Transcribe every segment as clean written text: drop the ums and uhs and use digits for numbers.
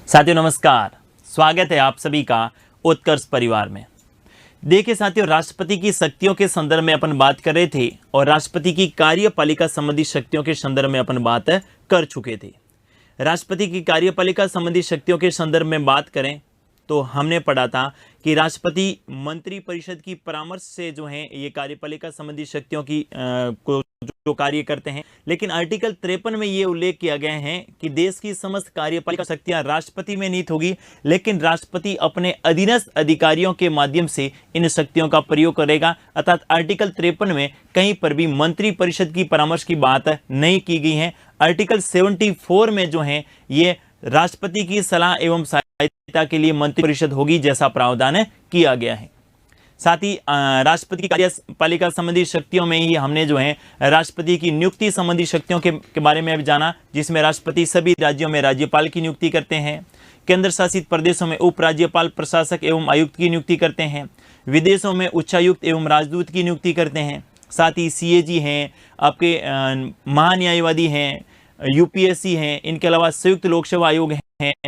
साथियों नमस्कार, स्वागत है आप सभी का उत्कर्ष परिवार में। देखिए साथियों, राष्ट्रपति की शक्तियों के संदर्भ में अपन बात कर रहे थे और राष्ट्रपति की कार्यपालिका संबंधी शक्तियों के संदर्भ में अपन बात कर चुके थे। राष्ट्रपति की कार्यपालिका संबंधी शक्तियों के संदर्भ में बात करें तो हमने पढ़ा था कि राष्ट्रपति मंत्री परिषद की परामर्श से जो है ये कार्यपालिका संबंधी शक्तियों की को जो कार्य करते हैं। लेकिन आर्टिकल 53 में ये उल्लेख किया गया है कि देश की समस्त कार्यपालिका शक्तियां राष्ट्रपति में निहित होगी, लेकिन राष्ट्रपति अपने अधीनस्थ अधिकारियों के माध्यम से इन शक्तियों का प्रयोग करेगा। अर्थात आर्टिकल 53 में कहीं पर भी मंत्री परिषद की परामर्श की बात नहीं की गई है। आर्टिकल 74 में जो है ये राष्ट्रपति की सलाह एवं सहायता के लिए मंत्री परिषद होगी, जैसा प्रावधान किया गया है। साथ ही राष्ट्रपति की कार्यपालिका संबंधी शक्तियों में ही हमने जो है राष्ट्रपति की नियुक्ति संबंधी शक्तियों के बारे में भी जाना, जिसमें राष्ट्रपति सभी राज्यों में राज्यपाल की नियुक्ति करते हैं, केंद्र शासित प्रदेशों में उप राज्यपाल, प्रशासक एवं आयुक्त की नियुक्ति करते हैं, विदेशों में उच्चायुक्त एवं राजदूत की नियुक्ति करते हैं। साथ ही सीएजी हैं, आपके महान्यायवादी हैं, यूपीएससी हैं, इनके अलावा संयुक्त लोक सेवा आयोग हैं,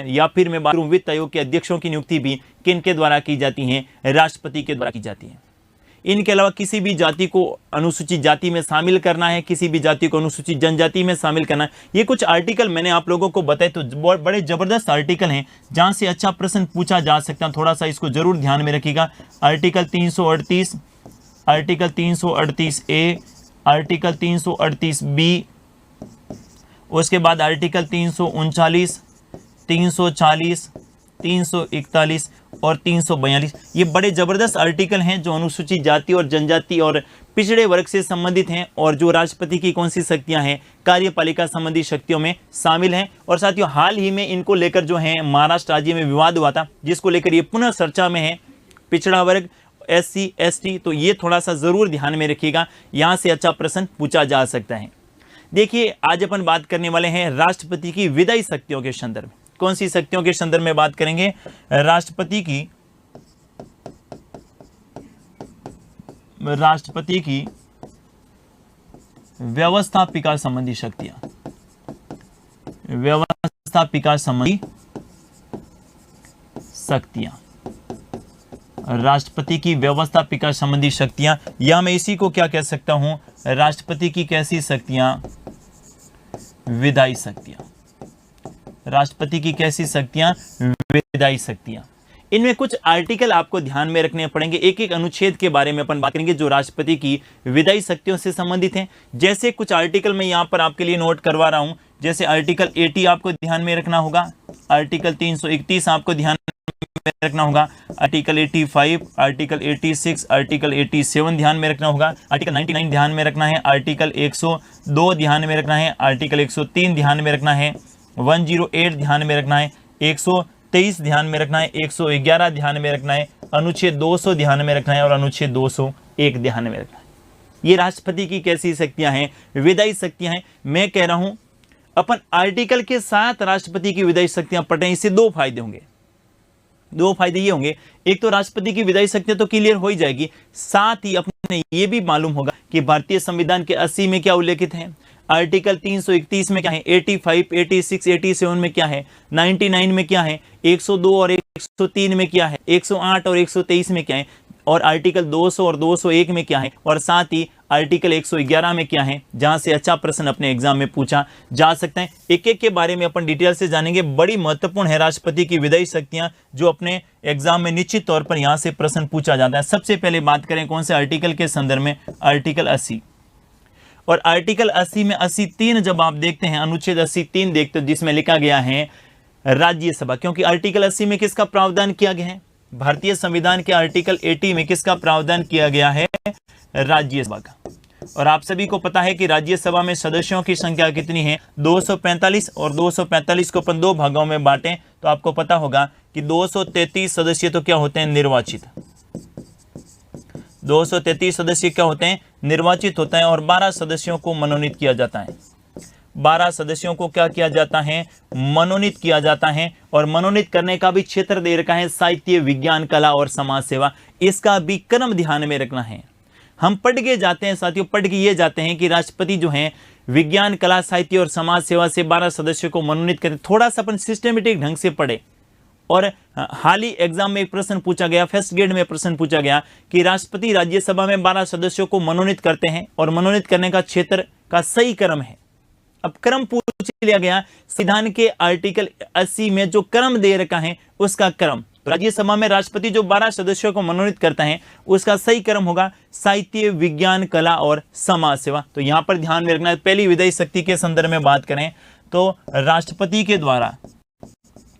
या फिर मैं बात करूं वित्त आयोग के अध्यक्षों की नियुक्ति भी किनके द्वारा की जाती है? राष्ट्रपति के द्वारा की जाती है। इनके अलावा किसी भी जाति को अनुसूचित जाति में शामिल करना है, किसी भी जाति को अनुसूचित जनजाति में शामिल करना है, ये कुछ आर्टिकल मैंने आप लोगों को बताए तो बहुत बड़े जबरदस्त आर्टिकल हैं जहां से अच्छा प्रश्न पूछा जा सकता है। थोड़ा सा इसको जरूर ध्यान में रखिएगा। Article 338, article 338A, article 338B, उसके बाद आर्टिकल 339, 340, 341 और 342। ये बड़े जबरदस्त आर्टिकल हैं जो अनुसूचित जाति और जनजाति और पिछड़े वर्ग से संबंधित हैं और जो राष्ट्रपति की कौन सी शक्तियां हैं, कार्यपालिका संबंधी शक्तियों में शामिल हैं। और साथियों, हाल ही में इनको लेकर जो है महाराष्ट्र राज्य में विवाद हुआ था, जिसको लेकर ये पुनः चर्चा में है। पिछड़ा वर्ग, SC ST, तो ये थोड़ा सा जरूर ध्यान में रखिएगा, यहाँ से अच्छा प्रश्न पूछा जा सकता है। देखिए, आज अपन बात करने वाले हैं राष्ट्रपति की विधायी शक्तियों के संदर्भ में। कौन सी शक्तियों के संदर्भ में बात करेंगे? राष्ट्रपति की व्यवस्थापिका संबंधी शक्तियां, व्यवस्थापिका संबंधी शक्तियां, राष्ट्रपति की व्यवस्थापिका संबंधी शक्तियां, या मैं इसी को क्या कह सकता हूं? राष्ट्रपति की कैसी शक्तियां? विधायी शक्तियां। राष्ट्रपति की कैसी शक्तियां? विधायी शक्तियां। इनमें कुछ आर्टिकल आपको ध्यान में रखने पड़ेंगे। एक एक अनुच्छेद के बारे में अपन बात करेंगे जो राष्ट्रपति की विधायी शक्तियों से संबंधित हैं। जैसे कुछ आर्टिकल मैं यहां पर आपके लिए नोट करवा रहा हूं। जैसे आर्टिकल 80 आपको ध्यान में रखना होगा, आर्टिकल 331 आपको ध्यान में रखना होगा, आर्टिकल 85, आर्टिकल 86, आर्टिकल 87 ध्यान में रखना होगा, आर्टिकल 99 ध्यान में रखना है, आर्टिकल 102 ध्यान में रखना है, आर्टिकल 103 ध्यान में रखना है, 108 ध्यान में रखना है, 123 ध्यान में रखना है, 111 ध्यान में रखना है, अनुच्छेद 200 ध्यान में रखना है और अनुच्छेद 201 ध्यान में रखना है। ये राष्ट्रपति की कैसी शक्तियां हैं? विधायी शक्तियां हैं। मैं कह रहा हूं अपन आर्टिकल के साथ राष्ट्रपति की विधायी शक्तियां पढ़ें, इससे दो फायदे होंगे। दो फायदे ये होंगे, एक तो राष्ट्रपति की विधायी शक्तियां तो क्लियर हो ही जाएगी, साथ ही अपने ये भी मालूम होगा कि भारतीय संविधान के 80 में क्या उल्लेखित है, आर्टिकल 331 में क्या है, 85, 86, 87 में क्या है, 99 में क्या है, 102 और 103 में क्या है, 108 और 123 में क्या है, और आर्टिकल 200 और 201 में क्या है, और साथ ही आर्टिकल 111 में क्या है, जहां से अच्छा प्रश्न अपने एग्जाम में पूछा जा सकता है। एक एक के बारे में अपन डिटेल से जानेंगे। बड़ी महत्वपूर्ण है राष्ट्रपति की विधायी शक्तियां, जो अपने एग्जाम में निश्चित तौर पर यहां से प्रश्न पूछा जाता है। सबसे पहले बात करें कौन से आर्टिकल के संदर्भ में? आर्टिकल 80। और आर्टिकल 80 में 83 जब आप देखते हैं, अनुच्छेद 83 देखते हो, जिसमें लिखा गया है राज्यसभा, क्योंकि आर्टिकल 80 में किसका प्रावधान किया गया है? भारतीय संविधान के आर्टिकल 80 में किसका प्रावधान किया गया है? राज्यसभा का। और आप सभी को पता है कि राज्यसभा में सदस्यों की संख्या कितनी है? 245, और 245 को अपन दो भागों में बांटें तो आपको पता होगा कि 233 सदस्य तो क्या होते हैं? निर्वाचित। 233 सदस्य क्या होते हैं? निर्वाचित होता है, और 12 सदस्यों को मनोनीत किया जाता है। 12 सदस्यों को क्या किया जाता है? मनोनीत किया जाता है। और मनोनीत करने का भी क्षेत्र दे रखा है, साहित्य, विज्ञान, कला और समाज सेवा। इसका भी क्रम ध्यान में रखना है। हम पढ़ के जाते हैं साथियों, पढ़ के ये जाते हैं कि राष्ट्रपति जो हैं विज्ञान, कला, साहित्य और समाज सेवा से 12 सदस्यों को मनोनीत करें। थोड़ा सा अपन सिस्टमेटिक ढंग से पढ़े। और हाल ही एग्जाम में एक प्रश्न पूछा गया, फर्स्ट ग्रेड में प्रश्न पूछा गया कि राष्ट्रपति राज्यसभा में 12 सदस्यों को मनोनीत करते हैं और मनोनीत करने का क्षेत्र का सही क्रम है। अब क्रम पूछ लिया गया, संविधान के आर्टिकल 80 में जो क्रम दे रखा है उसका क्रम। तो राज्यसभा में राष्ट्रपति जो 12 सदस्यों को मनोनीत करता है उसका सही क्रम होगा साहित्य, विज्ञान, कला और समाज सेवा। तो यहां पर ध्यान में रखना है, पहली विधायी शक्ति के संदर्भ में बात करें तो राष्ट्रपति के द्वारा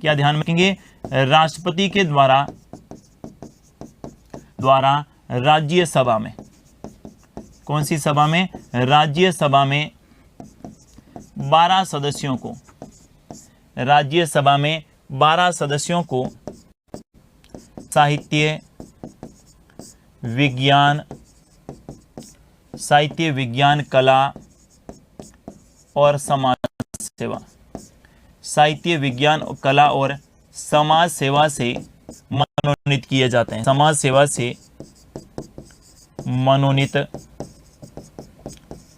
क्या ध्यान में रखेंगे, राष्ट्रपति के द्वारा राज्यसभा में, कौन सी सभा में, राज्यसभा में 12 सदस्यों को, राज्यसभा में 12 सदस्यों को साहित्य, विज्ञान, कला और समाज सेवा, साहित्य, विज्ञान, कला और समाज सेवा से मनोनीत किए जाते हैं, समाज सेवा से मनोनीत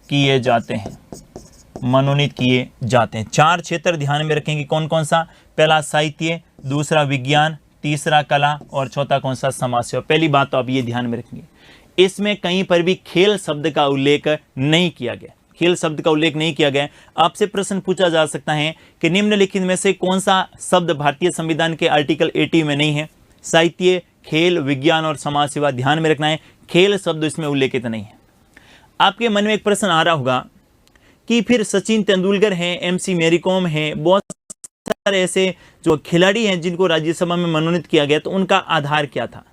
किए जाते हैं, मनोनीत किए जाते हैं। 4 क्षेत्र ध्यान में रखेंगे, कौन कौन सा, पहला साहित्य, दूसरा विज्ञान, तीसरा कला और चौथा कौन सा, समाज सेवा। पहली बात तो आप ये ध्यान में रखेंगे, इसमें कहीं पर भी खेल शब्द का उल्लेख नहीं किया गया, खेल शब्द का उल्लेख नहीं किया गया। आपसे प्रश्न पूछा जा सकता है कि निम्नलिखित में से कौन सा शब्द भारतीय संविधान के आर्टिकल 80 में नहीं है, साहित्य, खेल, विज्ञान और समाज सेवा। ध्यान में रखना है, खेल शब्द इसमें उल्लेखित नहीं है। आपके मन में एक प्रश्न आ रहा होगा कि फिर सचिन तेंदुलकर हैं, एमसी मैरी कॉम हैं, बहुत सारे ऐसे जो खिलाड़ी हैं जिनको राज्यसभा में मनोनीत किया गया, तो उनका आधार क्या था।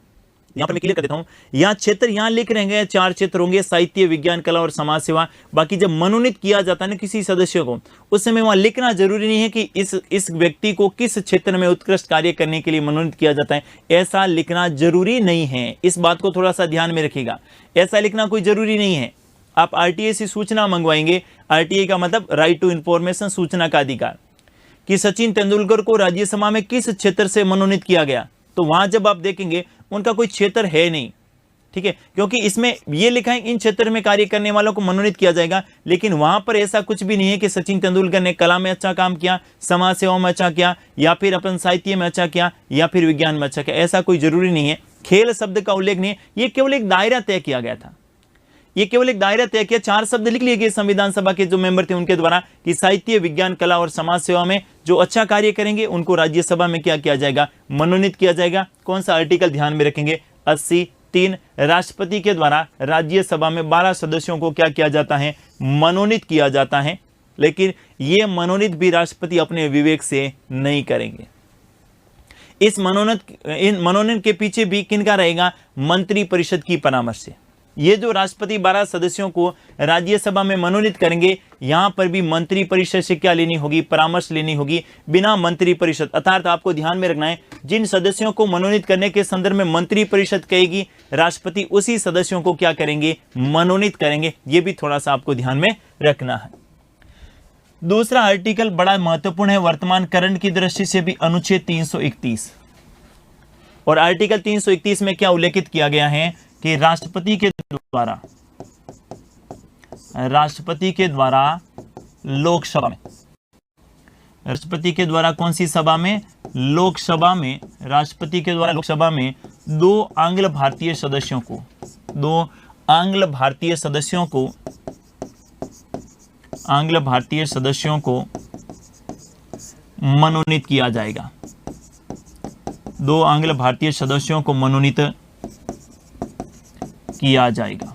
यहाँ पर मैं क्लियर कर देता हूँ, यहाँ क्षेत्र यहाँ लिख रहेंगे, 4 क्षेत्र होंगे, साहित्य, विज्ञान, कला और समाज सेवा। बाकी जब मनोनीत किया जाता है ना किसी सदस्य को, उस समय वहाँ लिखना जरूरी नहीं है कि इस व्यक्ति को किस क्षेत्र में उत्कृष्ट कार्य करने के लिए मनोनीत किया जाता है, ऐसा लिखना जरूरी नहीं है। इस बात को थोड़ा सा ध्यान में रखिएगा, ऐसा लिखना कोई जरूरी नहीं है। आप आरटीआई से सूचना मंगवाएंगे, आरटीआई का मतलब राइट टू इंफॉर्मेशन, सूचना का अधिकार, कि सचिन तेंदुलकर को राज्यसभा में किस क्षेत्र से मनोनीत किया गया, तो वहां जब आप देखेंगे उनका कोई क्षेत्र है नहीं, ठीक है, क्योंकि इसमें यह लिखा है इन क्षेत्र में कार्य करने वालों को मनोनीत किया जाएगा, लेकिन वहां पर ऐसा कुछ भी नहीं है कि सचिन तेंदुलकर ने कला में अच्छा काम किया, समाज सेवा में अच्छा किया, या फिर अपन साहित्य में अच्छा किया, या फिर विज्ञान में अच्छा किया, ऐसा कोई जरूरी नहीं है। खेल शब्द का उल्लेख नहीं है, यह केवल एक दायरा तय किया गया था, ये केवल एक दायरा तय किया। 4 शब्द लिख लिए गए संविधान सभा के जो मेंबर थे उनके द्वारा कि साहित्य, विज्ञान, कला और समाज सेवा में जो अच्छा कार्य करेंगे उनको राज्यसभा में क्या किया जाएगा, मनोनीत किया जाएगा। कौन सा आर्टिकल ध्यान में रखेंगे, 80(3), राष्ट्रपति के द्वारा राज्यसभा में 12 सदस्यों को क्या किया जाता है, मनोनीत किया जाता है, लेकिन ये मनोनीत भी राष्ट्रपति अपने विवेक से नहीं करेंगे। इस मनोनयन के पीछे भी किनका रहेगा, मंत्री परिषद की परामर्श से। ये जो राष्ट्रपति 12 सदस्यों को राज्यसभा में मनोनीत करेंगे, यहां पर भी मंत्री परिषद से क्या लेनी होगी, परामर्श लेनी होगी। बिना मंत्री परिषद, अर्थात आपको ध्यान में रखना है, जिन सदस्यों को मनोनीत करने के संदर्भ में मंत्री परिषद कहेगी, राष्ट्रपति उसी सदस्यों को क्या करेंगे, मनोनीत करेंगे। यह भी थोड़ा सा आपको ध्यान में रखना है। दूसरा आर्टिकल बड़ा महत्वपूर्ण है वर्तमान करंट की दृष्टि से भी, अनुच्छेद 331। और आर्टिकल 331 में क्या उल्लेखित किया गया है कि राष्ट्रपति के द्वारा लोकसभा में, राष्ट्रपति के द्वारा कौन सी सभा में, लोकसभा में, राष्ट्रपति के द्वारा लोकसभा में 2 आंग्ल भारतीय सदस्यों को, 2 आंग्ल भारतीय सदस्यों को मनोनीत किया जाएगा। 2 आंग्ल भारतीय सदस्यों को मनोनीत किया जाएगा।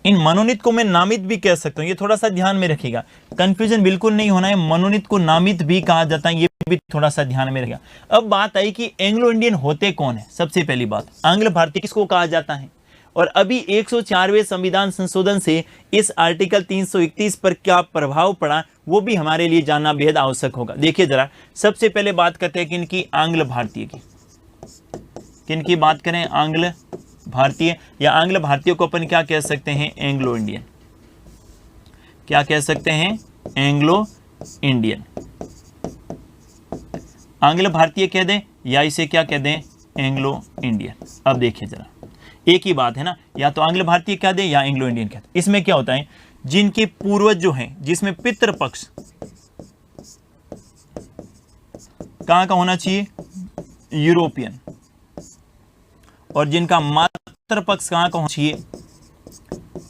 इन मनोनीत को मैं नामित भी कह सकता हूं, ये थोड़ा सा ध्यान में रखिएगा, कंफ्यूजन बिल्कुल नहीं होना है। मनोनीत को नामित भी कहा जाता है, ये भी थोड़ा सा ध्यान में रखिएगा। अब बात आई कि एंग्लो इंडियन होते कौन है। सबसे पहली बात, आंग्ल भारतीय किसको कहा जाता है, और अभी 104वें संविधान संशोधन से इस आर्टिकल 331 पर क्या प्रभाव पड़ा, वो भी हमारे लिए जानना बेहद आवश्यक होगा। देखिए जरा, सबसे पहले बात करते हैं किनकी, आंग्ल भारतीय की। किनकी बात करें, आंग्ल भारतीय, या आंग्ल भारतीय को अपन क्या कह सकते हैं, एंग्लो इंडियन। क्या कह सकते हैं, एंग्लो इंडियन। आंग्ल भारतीय कह दें या इसे क्या कह दें, एंग्लो इंडियन। अब देखिए जरा, एक ही बात है ना, या तो आंग्ल भारतीय कह दें या एंग्लो इंडियन कह दें। इसमें क्या होता है जिनके पूर्वज जो हैं, जिसमें पितृपक्ष कहां का होना चाहिए, यूरोपियन, और जिनका मातृपक्ष कहां का होना चाहिए,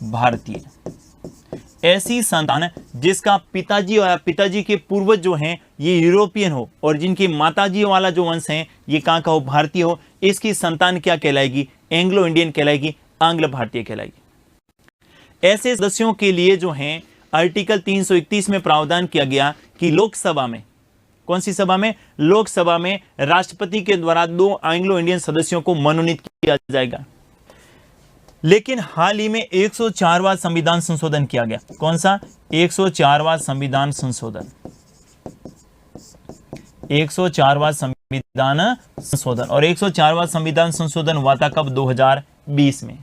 भारतीय। ऐसी संतान जिसका पिताजी और पिताजी के पूर्वज जो हैं ये यूरोपियन हो और जिनकी माताजी वाला जो वंश है ये कहां का हो, भारतीय हो, इसकी संतान क्या कहलाएगी, एंग्लो इंडियन कहलाएगी, आंग्ल भारतीय कहलाएगी। ऐसे सदस्यों के लिए जो हैं आर्टिकल 331 में प्रावधान किया गया कि लोकसभा में, कौन सी सभा में, लोकसभा में राष्ट्रपति के द्वारा 2 एंग्लो इंडियन सदस्यों को मनोनीत किया जाएगा। लेकिन हाल ही में 104वां संविधान संशोधन किया गया। कौन सा, 104वां संविधान संशोधन, 104वां संविधान संशोधन। और 104वां संविधान संशोधन हुआ था कब, 2020 में।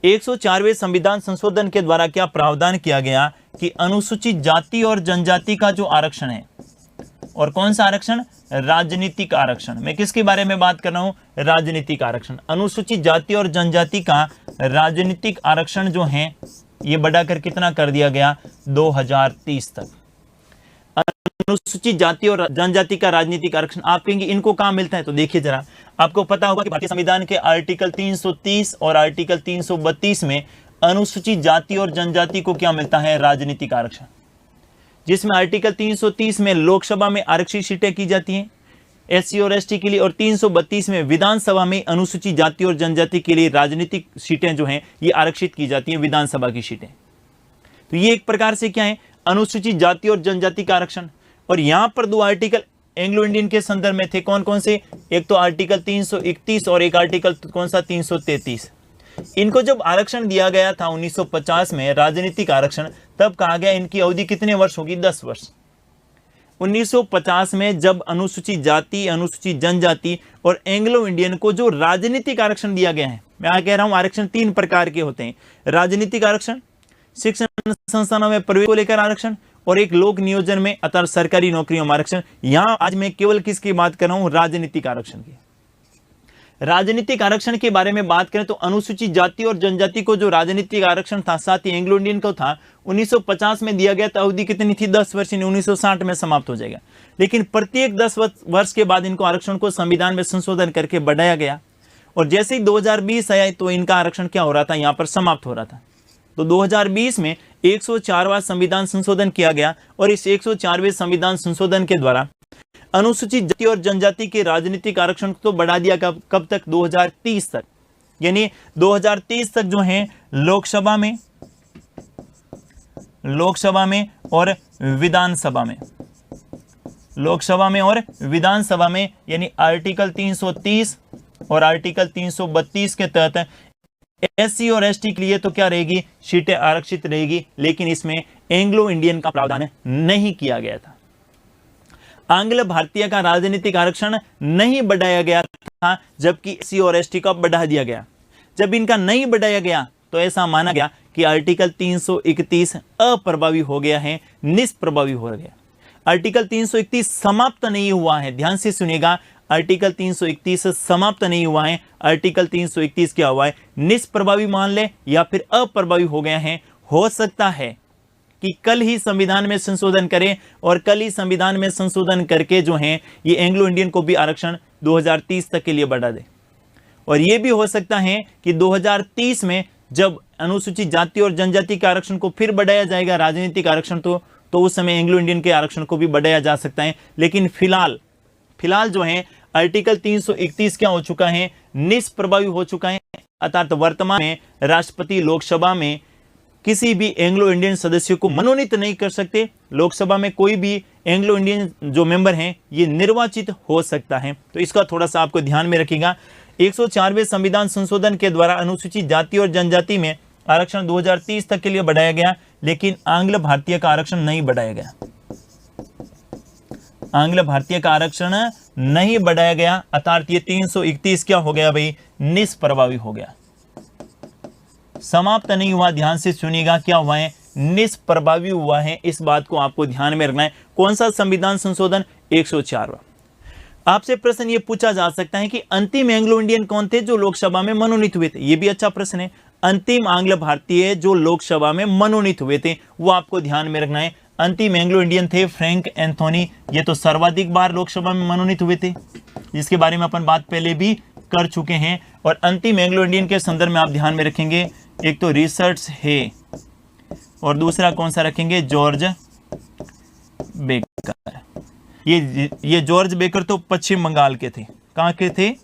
104वें संविधान संशोधन के द्वारा क्या प्रावधान किया गया कि अनुसूचित जाति और जनजाति का जो आरक्षण है, और कौन सा आरक्षण, राजनीतिक आरक्षण। मैं किसके बारे में बात कर रहा हूं, राजनीतिक आरक्षण। अनुसूचित जाति और जनजाति का राजनीतिक आरक्षण जो है ये बढ़ाकर कितना कर दिया गया, 2030 तक। अनुसूचित जाति और जनजाति का राजनीतिक आरक्षण, आप कहेंगे इनको कहां मिलता है, तो देखिए जरा, आपको पता होगा कि भारतीय संविधान के आर्टिकल 330 और आर्टिकल 332 में अनुसूचित जाति और जनजाति को क्या मिलता है, राजनीतिक आरक्षण। जिसमें आर्टिकल 330 में लोकसभा में आरक्षित सीटें की जाती हैं एससी और एसटी के लिए, और 332 में विधानसभा में अनुसूचित जाति और जनजाति के लिए राजनीतिक सीटें जो हैं ये आरक्षित की जाती हैं, विधानसभा की सीटें। तो ये एक प्रकार से क्या है, अनुसूचित जाति और जनजाति का आरक्षण। और यहां पर 2 आर्टिकल एंग्लो इंडियन के संदर्भ में थे, कौन कौन से, एक तो आर्टिकल 331 और एक आर्टिकल कौन सा, 333। इनको जब आरक्षण दिया गया था 1950 में, राजनीतिक आरक्षण, तब कहा गया इनकी अवधि कितने वर्ष होगी, 10 वर्ष। 1950 में जब अनुसूचित जाति, अनुसूचित जनजाति और एंग्लो इंडियन को जो राजनीतिक आरक्षण दिया गया है, मैं कह रहा हूं आरक्षण 3 प्रकार के होते हैं, राजनीतिक आरक्षण, शिक्षण संस्थानों में प्रवेश को लेकर आरक्षण, और एक लोक नियोजन में अर्थात सरकारी नौकरियों में आरक्षण। यहां आज मैं केवल किसकी बात कर रहा हूं, राजनीतिक आरक्षण की। राजनीतिक आरक्षण के बारे में बात करें तो अनुसूचित जाति और जनजाति को जो राजनीतिक आरक्षण था, साथ ही एंग्लो इंडियन को था, 1950 में दिया गया था। अवधि कितनी थी, 10 वर्ष, 1960 में समाप्त हो जाएगा। लेकिन प्रत्येक 10 वर्ष के बाद इनको आरक्षण को संविधान में संशोधन करके बढ़ाया गया, और जैसे ही 2020 आया तो इनका आरक्षण क्या हो रहा था, यहां पर समाप्त हो रहा था। तो 2020 में 104वां संविधान संशोधन किया गया, और इस 104वें संविधान संशोधन के द्वारा अनुसूचित जाति और जनजाति के राजनीतिक आरक्षण को बढ़ा दिया कब तक, 2030 तक। यानी 2030 तक जो है लोकसभा में और विधानसभा में, लोकसभा में और विधानसभा में, यानी आर्टिकल 330 और आर्टिकल 332 के तहत एससी और एसटी के लिए तो क्या रहेगी, सीटें आरक्षित रहेगी। लेकिन इसमें एंग्लो इंडियन का प्रावधान नहीं किया गया था। आंग्ल भारतीय का राजनीतिक आरक्षण नहीं बढ़ाया गया था, जबकि एससी और एसटी का बढ़ा दिया गया। जब इनका नहीं बढ़ाया गया तो ऐसा माना गया कि आर्टिकल 331 अप्रभावी हो गया है, निष्प्रभावी हो गया। आर्टिकल 331 समाप्त नहीं हुआ है, ध्यान से सुनिएगा, आर्टिकल 331 समाप्त नहीं हुआ है। आर्टिकल 331 क्या हुआ है, निष्प्रभावी मान ले या फिर अप्रभावी हो गया है। हो सकता है कि कल ही संविधान में संशोधन करें, और कल ही संविधान में संशोधन करके जो है ये एंग्लो इंडियन को भी आरक्षण 2030 तक के लिए बढ़ा दे। और ये भी हो सकता है कि 2030 में जब अनुसूचित जाति और जनजाति के आरक्षण को फिर बढ़ाया जाएगा, राजनीतिक आरक्षण, तो उस समय एंग्लो इंडियन के आरक्षण को भी बढ़ाया जा सकता है। लेकिन फिलहाल जो है आर्टिकल 331 क्या हो चुका है, निष्प्रभावी हो चुका है। अर्थात वर्तमान में राष्ट्रपति लोकसभा में किसी भी एंग्लो इंडियन सदस्य को मनोनीत नहीं कर सकते। लोकसभा में कोई भी एंग्लो इंडियन जो मेंबर हैं ये निर्वाचित हो सकता है। तो इसका थोड़ा सा आपको ध्यान में रखिएगा। 104वें संविधान संशोधन के द्वारा अनुसूचित जाति और जनजाति में आरक्षण 2030 तक के लिए बढ़ाया गया, लेकिन आंग्ल भारतीय का आरक्षण नहीं बढ़ाया गया। आंग्ल भारतीय का आरक्षण नहीं बढ़ाया गया, अर्थात ये 331 क्या हो गया भाई, निष्प्रभावी हो गया, समाप्त नहीं हुआ। ध्यान से सुनिएगा, क्या हुआ है, निष्प्रभावी हुआ है। इस बात को आपको ध्यान में रखना है। कौन सा संविधान संशोधन, 104वां। आपसे प्रश्न ये पूछा जा सकता है कि अंतिम एंग्लो इंडियन कौन थे जो लोकसभा में मनोनीत हुए थे। ये भी अच्छा प्रश्न है। अंतिम आंग्ल भारतीय जो लोकसभा में मनोनीत हुए थे वो आपको ध्यान में रखना है। अंतिम एंग्लो इंडियन थे फ्रैंक एंथोनी, ये तो सर्वाधिक बार लोकसभा में मनोनीत हुए थे, जिसके बारे में अपन बात पहले भी कर चुके हैं। और अंतिम एंग्लो इंडियन के संदर्भ में आप ध्यान में रखेंगे, एक तो रिचर्ड हे और दूसरा कौन सा रखेंगे, जॉर्ज बेकर। ये जॉर्ज बेकर तो पश्चिम बंगाल के थे। कहां के थे,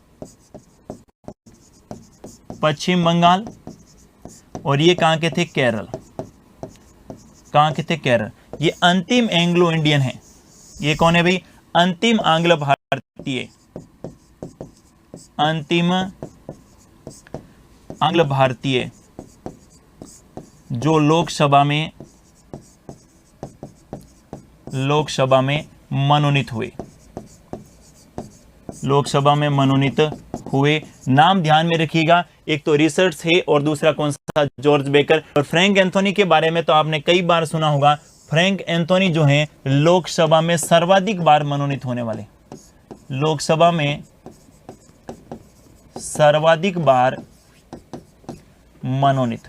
पश्चिम बंगाल। और ये कहां के थे, केरल। कहां के थे, केरल। ये अंतिम एंग्लो इंडियन है। ये कौन है भाई, अंतिम आंग्ल भारतीय, अंतिम आंग्ल भारतीय जो लोकसभा में मनोनीत हुए, लोकसभा में मनोनीत हुए। नाम ध्यान में रखिएगा, एक तो रिचर्ड हे और दूसरा कौन सा, जॉर्ज बेकर। और फ्रैंक एंथोनी के बारे में तो आपने कई बार सुना होगा। फ्रैंक एंथोनी जो हैं लोकसभा में सर्वाधिक बार मनोनीत होने वाले, लोकसभा में सर्वाधिक बार मनोनीत,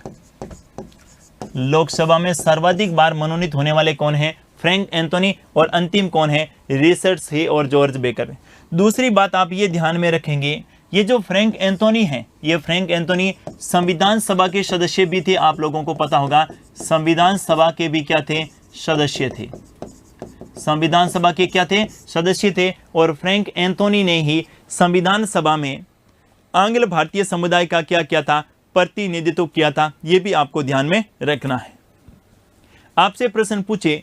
लोकसभा में सर्वाधिक बार मनोनीत होने वाले कौन हैं, फ्रैंक एंथोनी। और अंतिम कौन है, रिचर्ड हे और जॉर्ज बेकर। दूसरी बात आप ये ध्यान में रखेंगे, ये जो फ्रैंक एंथोनी हैं, ये फ्रैंक एंथोनी संविधान सभा के सदस्य भी थे। आप लोगों को पता होगा संविधान सभा के भी क्या थे, सदस्य थे। संविधान सभा के क्या थे, सदस्य थे। और फ्रैंक एंथोनी ने ही संविधान सभा में आंग्ल भारतीय समुदाय का क्या किया था, प्रतिनिधित्व किया था। यह भी आपको ध्यान में रखना है। आपसे प्रश्न पूछे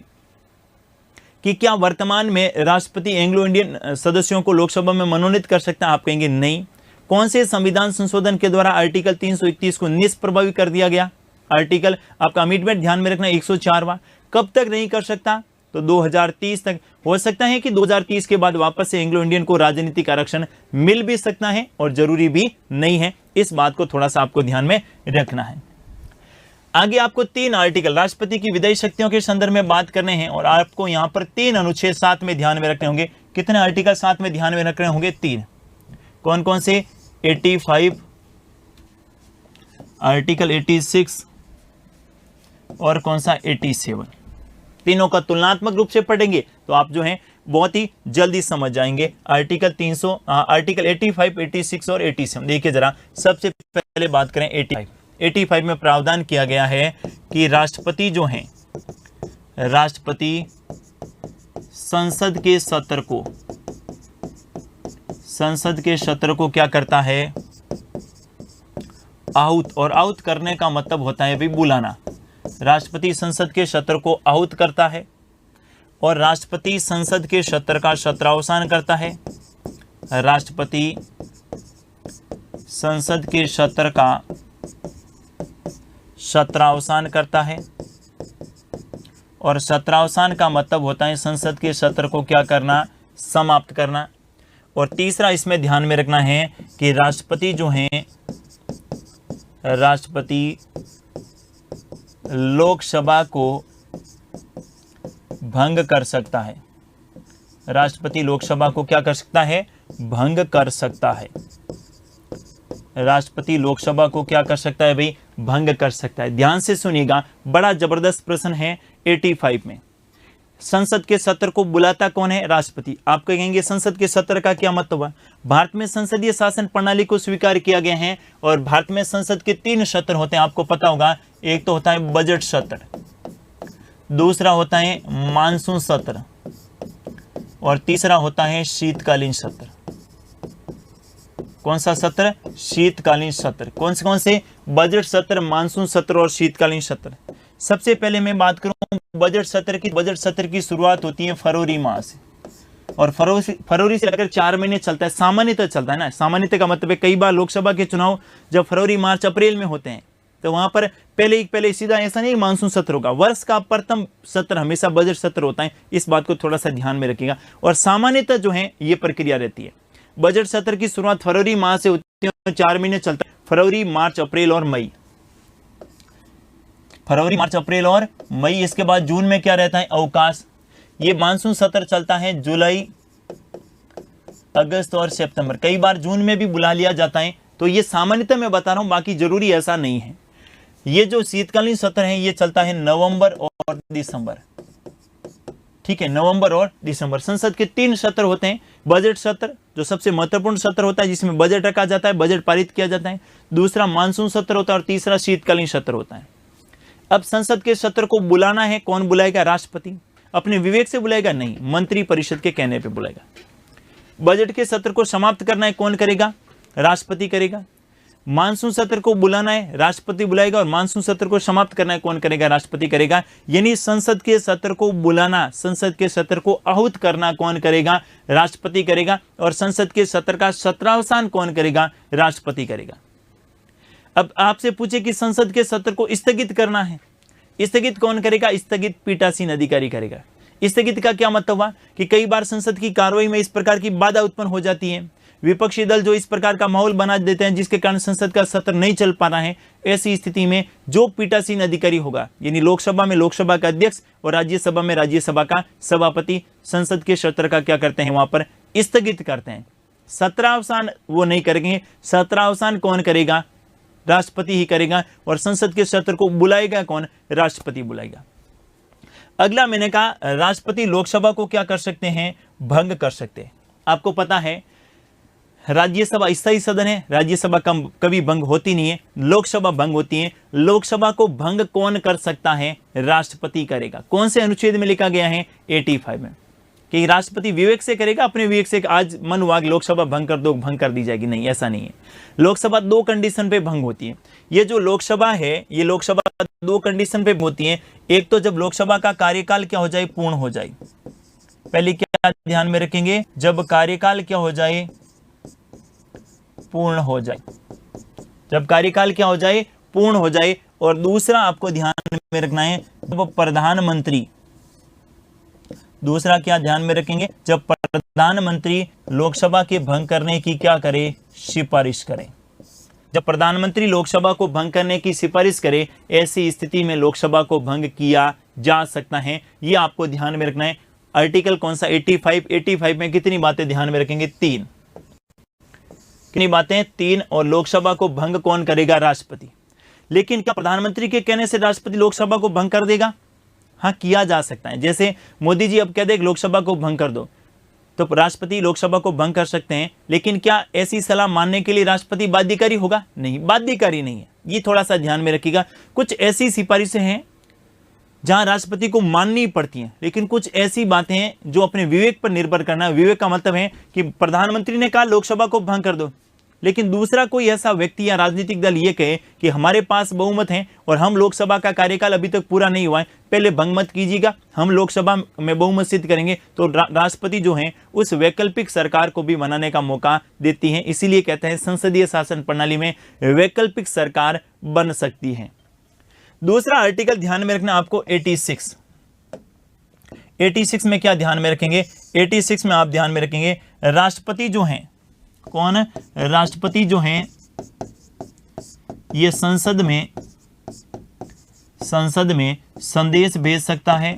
कि क्या वर्तमान में राष्ट्रपति एंग्लो इंडियन सदस्यों को लोकसभा में मनोनीत कर सकता है, आप कहेंगे नहीं। कौन से संविधान संशोधन के द्वारा आर्टिकल 331 को निष्प्रभावी कर दिया गया, आर्टिकल आपका अमेंडमेंट ध्यान में रखना 104वां। कब तक नहीं कर सकता, तो 2030 तक। हो सकता है कि 2030 के बाद वापस से एंग्लो इंडियन को राजनीतिक आरक्षण मिल भी सकता है और जरूरी भी नहीं है। इस बात को थोड़ा सा आपको ध्यान में रखना है। आगे आपको 3 आर्टिकल राष्ट्रपति की विधायी शक्तियों के संदर्भ में बात करने हैं और आपको यहां पर 3 अनुच्छेद साथ में ध्यान में रखने होंगे। कितने आर्टिकल साथ में ध्यान में रखने होंगे, 3। कौन कौन से, 85, आर्टिकल 86 और कौन सा 87। तीनों का तुलनात्मक रूप से पढ़ेंगे तो आप जो है बहुत ही जल्दी समझ जाएंगे। आर्टिकल 300, आर्टिकल 85, 86 और 87। देखिए जरा, सबसे पहले बात करें 85 में प्रावधान किया गया है कि राष्ट्रपति जो हैं, राष्ट्रपति संसद के सत्र को क्या करता है, आहूत। और आहूत करने का मतलब होता है भी बुलाना। राष्ट्रपति संसद के सत्र को आहूत करता है और राष्ट्रपति संसद के सत्र का सत्रावसान करता है। राष्ट्रपति संसद के सत्र का सत्रावसान करता है और सत्रावसान का मतलब होता है संसद के सत्र को क्या करना, समाप्त करना। और तीसरा इसमें ध्यान में रखना है कि राष्ट्रपति जो हैं, राष्ट्रपति लोकसभा को भंग कर सकता है। राष्ट्रपति लोकसभा को क्या कर सकता है, भंग कर सकता है। राष्ट्रपति लोकसभा को क्या कर सकता है भाई, भंग कर सकता है। ध्यान से सुनिएगा, बड़ा जबरदस्त प्रश्न है 85 में। संसद के सत्र को बुलाता कौन है, राष्ट्रपति। आप कहेंगे संसद के सत्र का क्या मतलब हुआ। भारत में संसदीय शासन प्रणाली को स्वीकार किया गया है और भारत में संसद के 3 सत्र होते हैं, आपको पता होगा। एक तो होता है बजट सत्र, दूसरा होता है मानसून सत्र और तीसरा होता है शीतकालीन सत्र। कौन सा सत्र, शीतकालीन सत्र। कौन से, बजट सत्र, मानसून सत्र और शीतकालीन सत्र। सबसे पहले मैं बात करूं बजट सत्र की। बजट सत्र की शुरुआत होती है फरवरी माह से और फरवरी से लेकर 4 महीने चलता है। सामान्यतः चलता है ना, सामान्यतः का मतलब है कई बार लोकसभा के चुनाव जब फरवरी, मार्च, अप्रैल में होते हैं तो वहां पर पहले सीधा ऐसा नहीं मानसून सत्र होगा। वर्ष का प्रथम सत्र हमेशा बजट सत्र होता है, इस बात को थोड़ा सा ध्यान में रखिएगा। और सामान्यतः जो है ये प्रक्रिया रहती है। बजट सत्र की शुरुआत फरवरी माह से होती है, 4 महीने चलता है, फरवरी, मार्च, अप्रैल और मई। फरवरी, मार्च, अप्रैल और मई। इसके बाद जून में क्या रहता है, अवकाश। ये मानसून सत्र चलता है जुलाई, अगस्त और सितंबर। कई बार जून में भी बुला लिया जाता है, तो ये सामान्यतः मैं बता रहा हूं, बाकी जरूरी ऐसा नहीं है। ये जो शीतकालीन सत्र है ये चलता है नवंबर और दिसंबर, ठीक है, नवंबर और दिसंबर। संसद के 3 सत्र होते हैं। बजट सत्र जो सबसे महत्वपूर्ण सत्र होता है जिसमें बजट रखा जाता है, बजट पारित किया जाता है। दूसरा मानसून सत्र होता है और तीसरा शीतकालीन सत्र होता है। अब संसद के सत्र को बुलाना है, कौन बुलाएगा? राष्ट्रपति। अपने विवेक से बुलाएगा? नहीं, मंत्री परिषद के कहने पे बुलाएगा। बजट के सत्र को समाप्त करना है, कौन करेगा? राष्ट्रपति करेगा। मानसून सत्र को बुलाना है, राष्ट्रपति बुलाएगा, और मानसून सत्र को समाप्त करना है, कौन करेगा? राष्ट्रपति करेगा। यानी संसद के सत्र को बुलाना, संसद के सत्र को आहूत करना कौन करेगा? राष्ट्रपति करेगा। और संसद के सत्र का सत्रावसान कौन करेगा? राष्ट्रपति करेगा। अब आपसे पूछे कि संसद के सत्र को स्थगित करना है, स्थगित कौन करेगा? स्थगित पीठासीन अधिकारी करेगा। स्थगित का क्या मतलब हुआ कि कई बार संसद की कार्रवाई में इस प्रकार की बाधा उत्पन्न हो जाती है, विपक्षी दल जो इस प्रकार का माहौल बना देते हैं जिसके कारण संसद का सत्र नहीं चल पा रहा है, ऐसी स्थिति में जो पीठासीन अधिकारी होगा, यानी लोकसभा में लोकसभा का अध्यक्ष और राज्यसभा में राज्यसभा का सभापति, संसद के सत्र का क्या करते हैं? वहां पर स्थगित करते हैं। सत्रावसान वो नहीं करेंगे, सत्रावसान कौन करेगा? राष्ट्रपति ही करेगा। और संसद के सत्र को बुलाएगा कौन? राष्ट्रपति बुलाएगा। अगला मैंने कहा, राष्ट्रपति लोकसभा को क्या कर सकते हैं? भंग कर सकते हैं। आपको पता है राज्यसभा स्थायी सदन है, राज्यसभा कभी भंग होती नहीं है, लोकसभा भंग होती है। लोकसभा को भंग कौन कर सकता है? राष्ट्रपति करेगा। कौन से अनुच्छेद में लिखा गया है? 85 में, कि राष्ट्रपति विवेक से करेगा, अपने विवेक से आज मन हुआ कि लोकसभा भंग कर दो, भंग कर दी जाएगी। नहीं, ऐसा नहीं है। लोकसभा 2 कंडीशन पे भंग होती है। ये जो लोकसभा है, ये लोकसभा 2 कंडीशन पे होती है। एक तो जब लोकसभा का कार्यकाल क्या हो जाए? पूर्ण हो जाए। पहले क्या ध्यान में रखेंगे? जब कार्यकाल क्या हो जाए? पूर्ण हो जाए। जब कार्यकाल क्या हो जाए? पूर्ण हो जाए। और दूसरा आपको ध्यान में रखना है, जब प्रधानमंत्री, दूसरा क्या ध्यान में रखेंगे? जब प्रधानमंत्री लोकसभा के भंग करने की क्या करे? सिफारिश करे। जब प्रधानमंत्री लोकसभा को भंग करने की सिफारिश करे, ऐसी स्थिति में लोकसभा को भंग किया जा सकता है। ये आपको ध्यान में रखना है। आर्टिकल कौन सा? 85 में कितनी बातें ध्यान में रखेंगे? 3। कितनी बातें? 3। और लोकसभा को भंग कौन करेगा? राष्ट्रपति। लेकिन क्या प्रधानमंत्री के कहने से राष्ट्रपति लोकसभा को भंग कर देगा? हाँ, किया जा सकता है। जैसे मोदी जी अब कह दे लोकसभा को भंग कर दो, तो राष्ट्रपति लोकसभा को भंग कर सकते हैं। लेकिन क्या ऐसी सलाह मानने के लिए राष्ट्रपति बाध्यकारी होगा? नहीं, बाध्यकारी नहीं है। ये थोड़ा सा ध्यान में रखिएगा। कुछ ऐसी सिफारिशें हैं जहां राष्ट्रपति को माननी पड़ती हैं, लेकिन कुछ ऐसी बातें हैं जो अपने विवेक पर निर्भर करना है। विवेक का मतलब है कि प्रधानमंत्री ने कहा लोकसभा को भंग कर दो, लेकिन दूसरा कोई ऐसा व्यक्ति या राजनीतिक दल ये कहे कि हमारे पास बहुमत है और हम लोकसभा का कार्यकाल अभी तक पूरा नहीं हुआ है, पहले भंग मत कीजिएगा, हम लोकसभा में बहुमत सिद्ध करेंगे, तो राष्ट्रपति जो है उस वैकल्पिक सरकार को भी बनाने का मौका देती है। इसीलिए कहते हैं संसदीय शासन प्रणाली में वैकल्पिक सरकार बन सकती है। दूसरा आर्टिकल ध्यान में रखना आपको 86 में क्या ध्यान में रखेंगे? 86 में आप ध्यान में रखेंगे राष्ट्रपति जो हैं, कौन? राष्ट्रपति जो हैं ये संसद में संदेश भेज सकता है,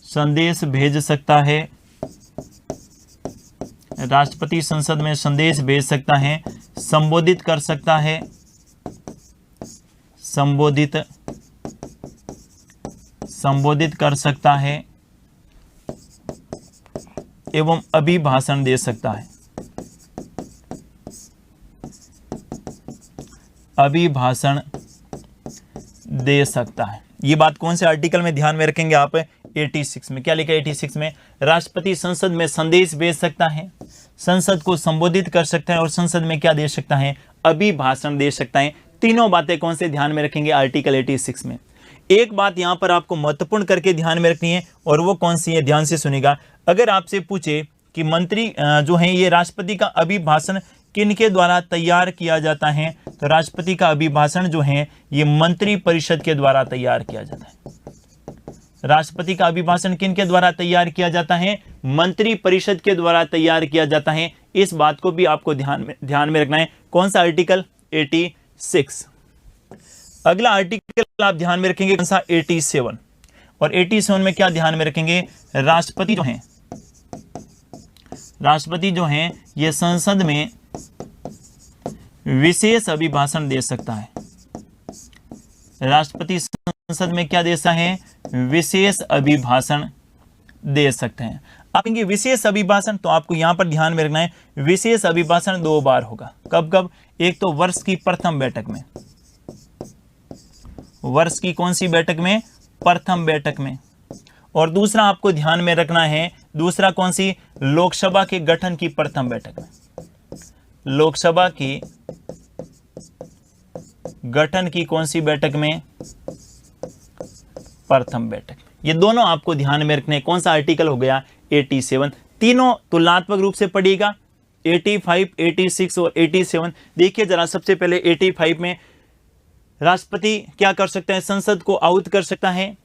संदेश भेज सकता है। राष्ट्रपति संसद में संदेश भेज सकता है, संबोधित कर सकता है, संबोधित कर सकता है एवं अभिभाषण दे सकता है, अभिभाषण दे सकता है। ये बात कौन से आर्टिकल में ध्यान में रखेंगे आप? 86 में। क्या लिखा है 86 में? राष्ट्रपति संसद में संदेश भेज सकता है, संसद को संबोधित कर सकता है और संसद में क्या दे सकता है? अभिभाषण दे सकता है। तीनों बातें कौन से ध्यान में रखेंगे? आर्टिकल 86 में। एक बात यहां पर आपको महत्वपूर्ण करके ध्यान में रखनी है, और वो कौन सी है? ध्यान से सुनिएगा। अगर आपसे पूछे कि मंत्री जो है ये राष्ट्रपति का अभिभाषण किनके द्वारा तैयार किया जाता है, तो राष्ट्रपति का अभिभाषण जो है ये मंत्री परिषद के द्वारा तैयार किया जाता है। राष्ट्रपति का अभिभाषण किनके द्वारा तैयार किया जाता है? मंत्री परिषद के द्वारा तैयार किया जाता है। इस बात को भी आपको ध्यान में रखना है। कौन सा आर्टिकल? 86। अगला आर्टिकल आप ध्यान में रखेंगे कौन सा? 87। और 87 में क्या ध्यान में रखेंगे? राष्ट्रपति जो हैं ये संसद में विशेष अभिभाषण दे सकता है, राष्ट्रपति संसद में क्या दे सकता है, विशेष अभिभाषण दे सकते हैं। आप कहेंगे विशेष अभिभाषण, तो आपको यहां पर ध्यान में रखना है विशेष अभिभाषण 2 बार होगा। कब कब, एक तो वर्ष की प्रथम बैठक में, वर्ष की कौन सी बैठक में, प्रथम बैठक में, और दूसरा आपको ध्यान में रखना है, दूसरा कौन सी, लोकसभा के गठन की प्रथम बैठक में, लोकसभा की गठन की कौन सी बैठक में, प्रथम बैठक। ये दोनों आपको ध्यान में रखने। कौन सा आर्टिकल हो गया, 87। तीनों तुलनात्मक रूप से पढ़िएगा, 85, 86 और 87। देखिए जरा, सबसे पहले 85 में राष्ट्रपति क्या कर सकता है, संसद को आहुत कर सकता है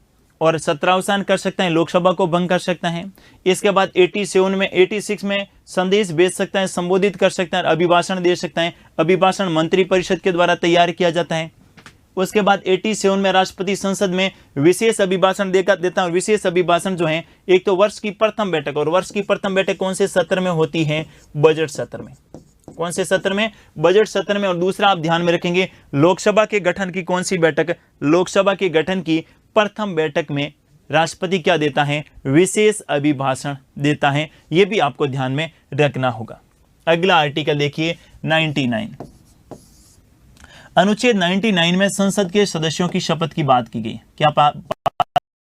और सत्रावसान कर सकता है, लोकसभा को भंग कर सकता है। इसके बाद 86 में संदेश भेज सकता है, संबोधित कर सकता है, अभिभाषण दे सकता है। अभिभाषण मंत्री परिषद के द्वारा तैयार किया जाता है। उसके बाद 87 में राष्ट्रपति संसद में विशेष अभिभाषण देता है। विशेष अभिभाषण जो है, एक तो वर्ष की प्रथम बैठक, और वर्ष की प्रथम बैठक कौन से सत्र में होती है, बजट सत्र में। कौन से सत्र में, बजट सत्र में। और दूसरा आप ध्यान में रखेंगे, लोकसभा के गठन की कौन सी बैठक, लोकसभा के गठन की प्रथम बैठक में राष्ट्रपति क्या देता है, विशेष अभिभाषण देता है। यह भी आपको ध्यान में रखना होगा। अगला आर्टिकल देखिए 99। अनुच्छेद 99 में संसद के सदस्यों की शपथ की बात की गई। क्या बात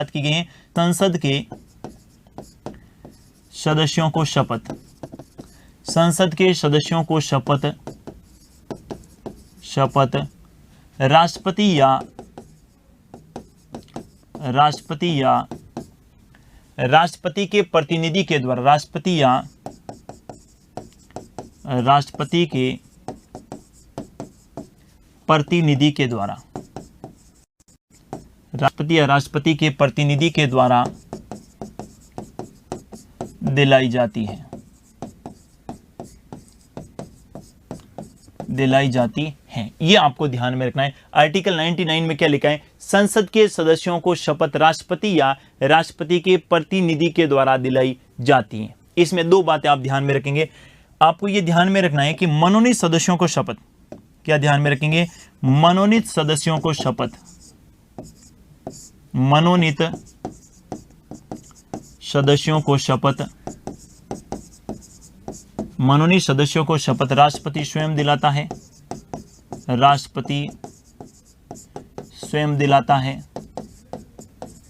की गई है, संसद के सदस्यों को शपथ, संसद के सदस्यों को शपथ राष्ट्रपति या राष्ट्रपति के प्रतिनिधि के द्वारा, राष्ट्रपति या राष्ट्रपति के प्रतिनिधि के द्वारा, राष्ट्रपति या राष्ट्रपति के प्रतिनिधि के द्वारा दिलाई जाती है, दिलाई जाती है। ये आपको ध्यान में रखना है। आर्टिकल 99 में क्या लिखा है, संसद के सदस्यों को शपथ राष्ट्रपति या राष्ट्रपति के प्रतिनिधि के द्वारा दिलाई जाती है। इसमें 2 बातें आप ध्यान में रखेंगे। आपको ये ध्यान में रखना है कि मनोनीत सदस्यों को शपथ, क्या ध्यान में रखेंगे, मनोनीत सदस्यों को शपथ, मनोनीत सदस्यों को शपथ, मनोनीत सदस्यों को शपथ राष्ट्रपति स्वयं दिलाता है, राष्ट्रपति स्वयं दिलाता है।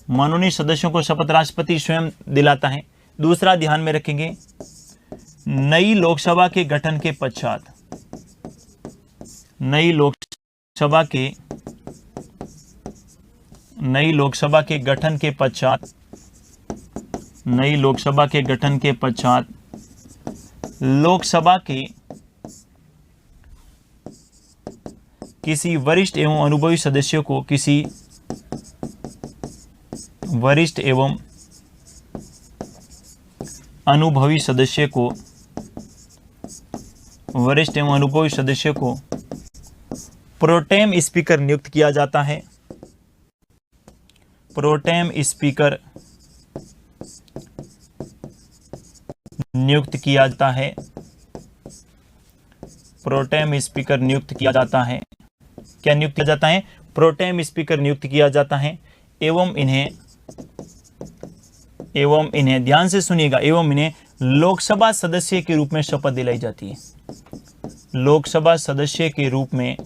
मनोनीत सदस्यों को शपथ राष्ट्रपति स्वयं दिलाता है। दूसरा ध्यान में रखेंगे, नई लोकसभा के गठन के पश्चात, नई लोकसभा के गठन के पश्चात, नई लोकसभा के गठन के पश्चात लोकसभा के किसी वरिष्ठ एवं अनुभवी सदस्य को, किसी वरिष्ठ एवं अनुभवी सदस्य को, वरिष्ठ एवं अनुभवी सदस्य को प्रोटेम स्पीकर नियुक्त किया जाता है, प्रोटेम स्पीकर नियुक्त किया जाता है, प्रोटेम स्पीकर नियुक्त किया जाता है। क्या नियुक्त किया जाता है, प्रोटेम स्पीकर नियुक्त किया जाता है। एवं इन्हें ध्यान से सुनिएगा, एवं इन्हें लोकसभा सदस्य के रूप में शपथ दिलाई जाती है, लोकसभा सदस्य के रूप में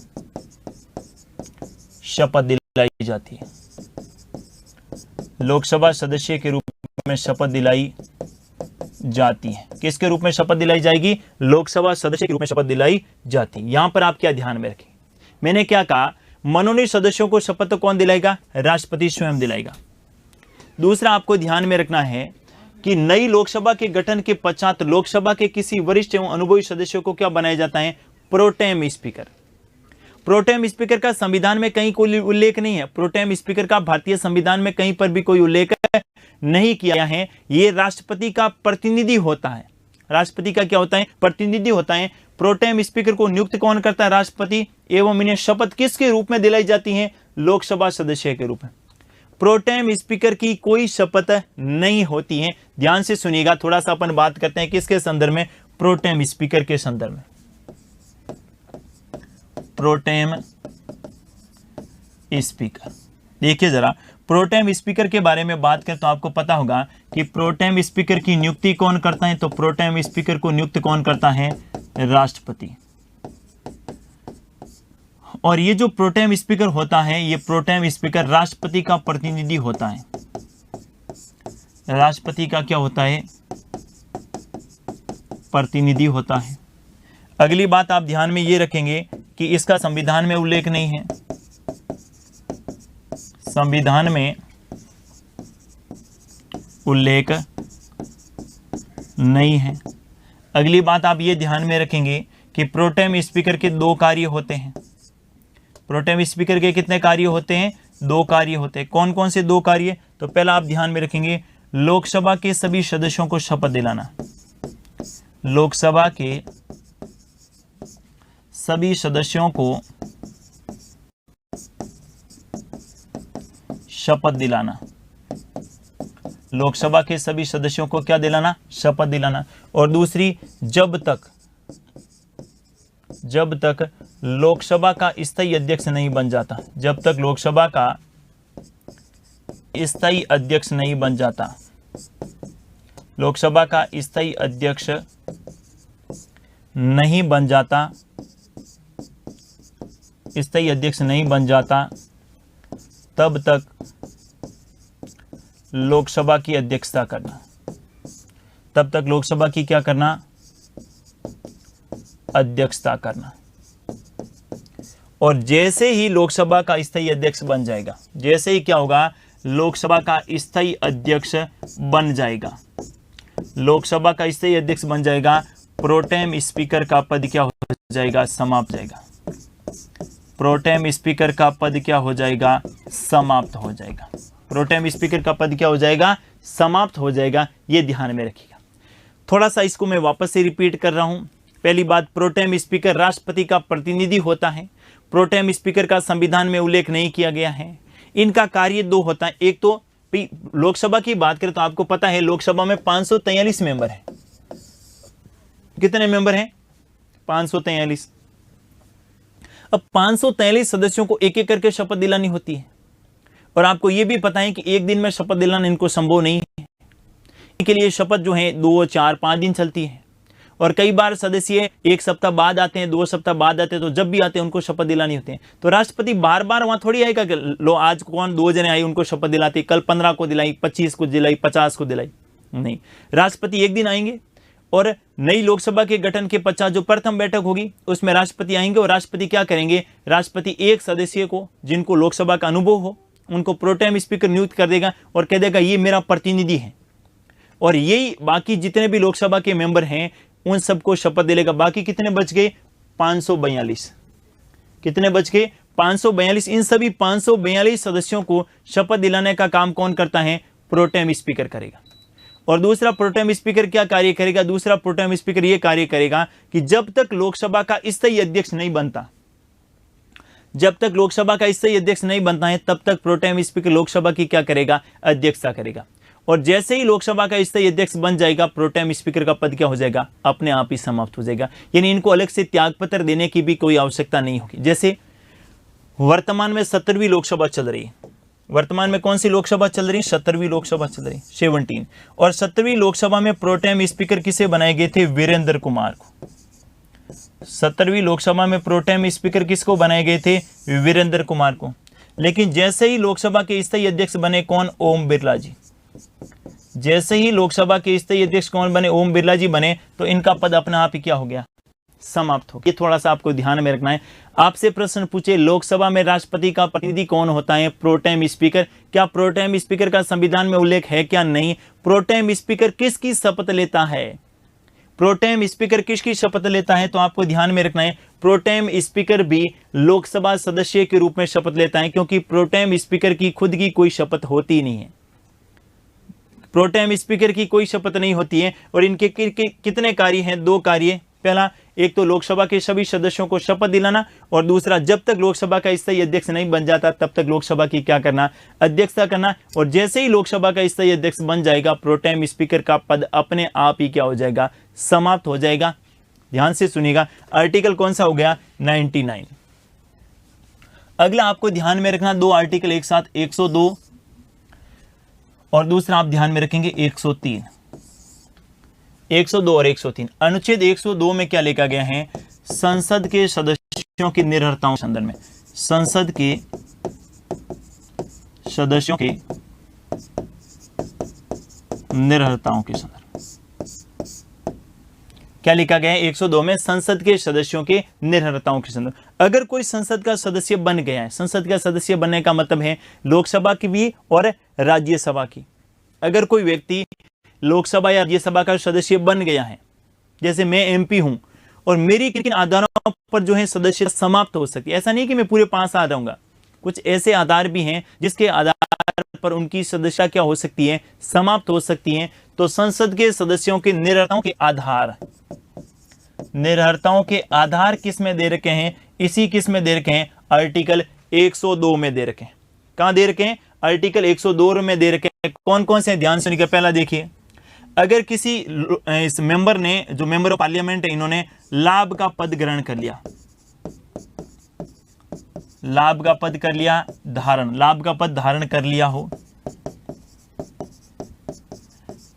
शपथ दिलाई जाती है, लोकसभा सदस्य के रूप में शपथ दिलाई जाती है। किसके रूप में शपथ दिलाई जाएगी, लोकसभा सदस्य के रूप में शपथ दिलाई जाती है। यहां पर आप क्या ध्यान में रखें, मैंने क्या कहा, मनोनीत सदस्यों को शपथ तो कौन दिलाएगा, राष्ट्रपति स्वयं दिलाएगा। दूसरा आपको ध्यान में रखना है कि नई लोकसभा के गठन के पश्चात लोकसभा के किसी वरिष्ठ एवं अनुभवी सदस्य को क्या बनाया जाता है, प्रोटेम स्पीकर। प्रोटेम स्पीकर का संविधान में कहीं कोई उल्लेख नहीं है, प्रोटेम स्पीकर का भारतीय संविधान में कहीं पर भी कोई उल्लेख नहीं किया है। ये राष्ट्रपति का प्रतिनिधि होता है, राष्ट्रपति का क्या होता है, प्रतिनिधि होता है। प्रोटेम स्पीकर को नियुक्त कौन करता है, राष्ट्रपति। एवं इन्हें शपथ किसके रूप में दिलाई जाती है, लोकसभा सदस्य के रूप में। प्रोटेम स्पीकर की कोई शपथ नहीं होती है। ध्यान से सुनिएगा, थोड़ा सा अपन बात करते हैं किसके संदर्भ में, प्रोटेम स्पीकर के संदर्भ में। Pro tem speaker. देखिए जरा, प्रोटेम स्पीकर के बारे में बात करें तो आपको पता होगा कि प्रोटेम स्पीकर की नियुक्ति कौन करता है, तो प्रोटेम स्पीकर को नियुक्त कौन करता है, राष्ट्रपति। और ये जो प्रोटेम स्पीकर होता है, ये प्रोटेम स्पीकर राष्ट्रपति का प्रतिनिधि होता है। राष्ट्रपति का क्या होता है, प्रतिनिधि होता है। अगली बात आप ध्यान में ये रखेंगे कि इसका संविधान में उल्लेख नहीं है, संविधान में उल्लेख नहीं है। अगली बात आप ये ध्यान में रखेंगे कि प्रोटेम स्पीकर के दो कार्य होते हैं। प्रोटेम स्पीकर के कितने कार्य होते हैं, दो कार्य होते हैं। कौन कौन से दो कार्य, तो पहला आप ध्यान में रखेंगे लोकसभा के सभी सदस्यों को शपथ दिलाना। लोकसभा के सभी सदस्यों को शपथ दिलाना। लोकसभा के सभी सदस्यों को क्या दिलाना, शपथ दिलाना। और दूसरी, जब तक लोकसभा का स्थायी अध्यक्ष नहीं बन जाता, जब तक लोकसभा का स्थायी अध्यक्ष नहीं बन जाता, लोकसभा का स्थायी अध्यक्ष नहीं बन जाता, स्थायी अध्यक्ष नहीं बन जाता, तब तक लोकसभा की अध्यक्षता करना। तब तक लोकसभा की क्या करना, अध्यक्षता करना। और जैसे ही लोकसभा का स्थायी अध्यक्ष बन जाएगा, जैसे ही क्या होगा, लोकसभा का स्थायी अध्यक्ष बन जाएगा, लोकसभा का स्थायी अध्यक्ष बन जाएगा, प्रोटेम स्पीकर का पद क्या हो जाएगा, समाप्त जाएगा। प्रोटेम स्पीकर का पद क्या हो जाएगा, समाप्त हो जाएगा। प्रोटेम स्पीकर का पद क्या हो जाएगा, समाप्त हो जाएगा। ये ध्यान में रखिएगा। थोड़ा सा इसको मैं वापस से रिपीट कर रहा हूं। पहली बात, प्रोटेम स्पीकर राष्ट्रपति का प्रतिनिधि होता है। प्रोटेम स्पीकर का संविधान में उल्लेख नहीं किया गया है। इनका कार्य दो होता है। एक तो लोकसभा की बात करें तो आपको पता है लोकसभा में 543 मेंबर हैं। कितने मेंबर हैं, 543। अब 543 सदस्यों को एक एक करके शपथ दिलानी होती है। और आपको यह भी पता है कि एक दिन में शपथ दिलाना इनको संभव नहीं है। इनके लिए शपथ जो है 2, 4, 5 दिन चलती है। और कई बार सदस्य एक सप्ताह बाद आते हैं, 2 सप्ताह बाद आते हैं, तो जब भी आते हैं उनको शपथ दिलानी होती है। तो राष्ट्रपति बार बार वहां थोड़ी आएगा कि लो आज कौन 2 जने आए उनको शपथ दिलाते, कल 15 को दिलाई, 25 को दिलाई, 50 को दिलाई, नहीं। राष्ट्रपति एक दिन आएंगे और नई लोकसभा के गठन के पश्चात जो प्रथम बैठक होगी उसमें राष्ट्रपति आएंगे। और राष्ट्रपति क्या करेंगे, राष्ट्रपति एक सदस्य को जिनको लोकसभा का अनुभव हो उनको प्रोटेम स्पीकर नियुक्त कर देगा और कह देगा ये मेरा प्रतिनिधि है। और यही बाकी जितने भी लोकसभा के मेंबर हैं उन सबको शपथ दिलेगा। बाकी कितने बच गए, 542। कितने बच गए, 542। इन सभी 542 सदस्यों को शपथ दिलाने का काम कौन करता है, प्रोटेम स्पीकर करेगा। और दूसरा प्रोटेम स्पीकर क्या कार्य करेगा, दूसरा प्रोटेम स्पीकर यह कार्य करेगा कि जब तक लोकसभा का स्थायी अध्यक्ष नहीं बनता, जब तक लोकसभा का स्थायी अध्यक्ष नहीं बनता है तब तक प्रोटेम स्पीकर लोकसभा की क्या करेगा, अध्यक्षता करेगा। और जैसे ही लोकसभा का स्थायी अध्यक्ष बन जाएगा प्रोटेम स्पीकर का पद क्या हो जाएगा, अपने आप ही समाप्त हो जाएगा। यानी इनको अलग से त्यागपत्र देने की भी कोई आवश्यकता नहीं होगी। जैसे वर्तमान में 17वीं लोकसभा चल रही है। वर्तमान में कौन सी लोकसभा चल रही है, 17वीं लोकसभा चल रही है, 17। और 17वीं लोकसभा में प्रोटेम स्पीकर किसे बनाए गए थे, वीरेंद्र कुमार को। 17वीं लोकसभा में प्रोटेम स्पीकर किसको बनाए गए थे, वीरेंद्र कुमार को। लेकिन जैसे ही लोकसभा के स्थायी अध्यक्ष बने कौन, ओम बिरला जी। जैसे ही लोकसभा के स्थायी अध्यक्ष कौन बने, ओम बिरला जी बने, तो इनका पद अपना आप ही क्या हो गया, समाप्त हो गया। ये थोड़ा सा आपको ध्यान में रखना है। आपसे प्रश्न पूछे लोकसभा में राष्ट्रपति का प्रतिनिधि कौन होता है, प्रोटेम स्पीकर। क्या प्रोटेम स्पीकर का संविधान में उल्लेख है क्या, नहीं। प्रोटेम स्पीकर किसकी शपथ लेता है, प्रोटेम स्पीकर किसकी शपथ लेता है, तो आपको ध्यान में रखना है प्रोटेम स्पीकर भी लोकसभा सदस्य के रूप में शपथ लेता है, क्योंकि प्रोटेम स्पीकर की खुद की कोई शपथ होती नहीं है। प्रोटेम स्पीकर की कोई शपथ नहीं होती है। और इनके कितने कार्य हैं, 2 कार्य। पहला, एक तो लोकसभा के सभी सदस्यों को शपथ दिलाना, और दूसरा जब तक लोकसभा का स्थायी अध्यक्ष नहीं बन जाता तब तक लोकसभा की क्या करना, अध्यक्षता करना। और जैसे ही लोकसभा का स्थायी अध्यक्ष बन जाएगा प्रोटेम स्पीकर का पद अपने आप ही क्या हो जाएगा, समाप्त हो जाएगा। ध्यान से सुनिएगा, आर्टिकल कौन सा हो गया, 99। अगला आपको ध्यान में रखना, दो आर्टिकल एक साथ, 102 और दूसरा आप ध्यान में रखेंगे 103। 102 और 103। अनुच्छेद 102 में क्या लिखा गया है? संसद के सदस्यों की निर्भरताओं के संदर्भ में, संसद के सदस्यों के निर्भरताओं के संदर्भ क्या लिखा गया है? 102 में संसद के सदस्यों के निर्भरताओं के संदर्भ। अगर कोई संसद का सदस्य बन गया है, संसद का सदस्य बनने का मतलब है लोकसभा की भी और राज्यसभा की। अगर कोई व्यक्ति लोकसभा या राज्यसभा का सदस्य बन गया है, जैसे मैं एमपी हूं और मेरी किन आधारों पर जो है सदस्यता समाप्त हो सकती है, ऐसा नहीं कि मैं पूरे 5 साल रहूंगा, कुछ ऐसे आधार भी हैं जिसके आधार पर उनकी सदस्यता क्या हो सकती है? समाप्त हो सकती है। तो संसद के सदस्यों के निर्भरताओं के आधार, निर्भरताओं के आधार किस में दे रखे हैं? इसी किस में दे रखे हैं? आर्टिकल 102 में दे रखे हैं। कहां दे रखे हैं? आर्टिकल 102 में दे रखे हैं। कौन कौन से? ध्यान सुनिए। पहला देखिए, अगर किसी इस मेंबर ने, जो मेंबर ऑफ पार्लियामेंट है, इन्होंने लाभ का पद ग्रहण कर लिया, लाभ का पद कर लिया धारण, लाभ का पद धारण कर लिया हो,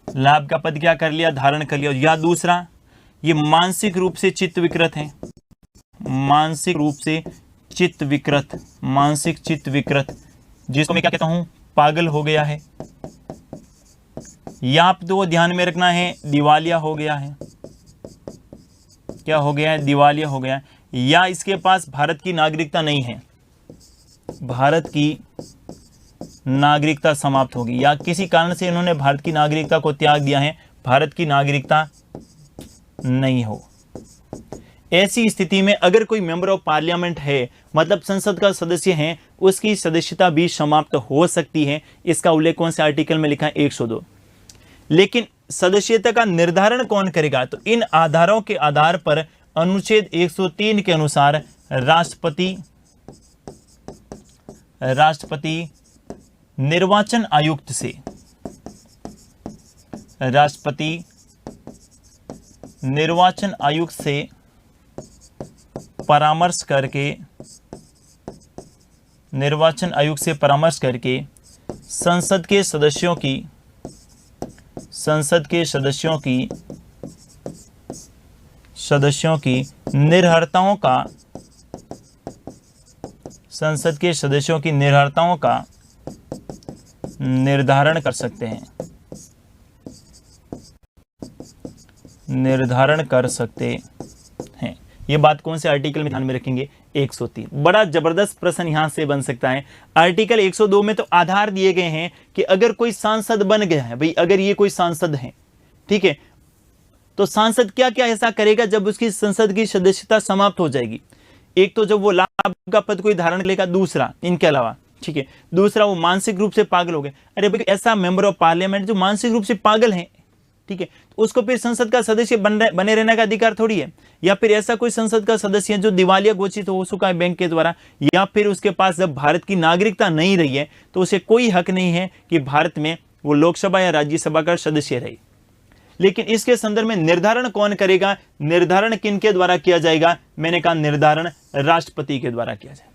लाभ का पद क्या कर लिया? धारण कर लिया। या दूसरा, ये मानसिक रूप से चित्त विकृत है, मानसिक रूप से चित्त विकृत, मानसिक चित्त विकृत, जिसको मैं क्या कहता हूं? पागल हो गया है। या आप तो ध्यान में रखना है, दिवालिया हो गया है। क्या हो गया है? दिवालिया हो गया है। या इसके पास भारत की नागरिकता नहीं है, भारत की नागरिकता समाप्त होगी, या किसी कारण से इन्होंने भारत की नागरिकता को त्याग दिया है, भारत की नागरिकता नहीं हो। ऐसी स्थिति में अगर कोई मेंबर ऑफ पार्लियामेंट है, मतलब संसद का सदस्य है, उसकी सदस्यता भी समाप्त हो सकती है। इसका उल्लेख कौन से आर्टिकल में लिखा है? 102। लेकिन सदस्यता का निर्धारण कौन करेगा? तो इन आधारों के आधार पर अनुच्छेद 103 के अनुसार राष्ट्रपति निर्वाचन आयुक्त से, राष्ट्रपति निर्वाचन आयुक्त से परामर्श करके, निर्वाचन आयुक्त से परामर्श करके संसद के सदस्यों की, संसद के सदस्यों की निर्भरताओं का, संसद के सदस्यों की निर्भरताओं का निर्धारण कर सकते हैं, निर्धारण कर सकते हैं। ये बात कौन से आर्टिकल में ध्यान में रखेंगे? 103। बड़ा जबरदस्त प्रश्न यहां से बन सकता है। आर्टिकल 102 में तो आधार दिए गए हैं कि अगर कोई सांसद बन गया है, भाई अगर ये कोई सांसद है, ठीक है, तो सांसद क्या क्या ऐसा करेगा जब उसकी संसद की सदस्यता समाप्त हो जाएगी? एक तो जब वो लाभ का पद कोई धारण करेगा, दूसरा इनके अलावा, ठीक है, दूसरा वो मानसिक रूप से पागल हो गए। अरे भाई ऐसा मेंबर ऑफ पार्लियामेंट जो मानसिक रूप से पागल है, ठीक है, तो उसको फिर संसद का सदस्य बने रहने का अधिकार थोड़ी है। या फिर ऐसा कोई संसद का सदस्य है जो दिवालिया घोषित हो चुका है बैंक के द्वारा, या फिर उसके पास जब भारत की नागरिकता नहीं रही है, तो उसे कोई हक नहीं है कि भारत में वो लोकसभा या राज्यसभा का सदस्य रहे। लेकिन इसके संदर्भ में निर्धारण कौन करेगा? निर्धारण किन के द्वारा किया जाएगा? मैंने कहा निर्धारण राष्ट्रपति के द्वारा किया जाए।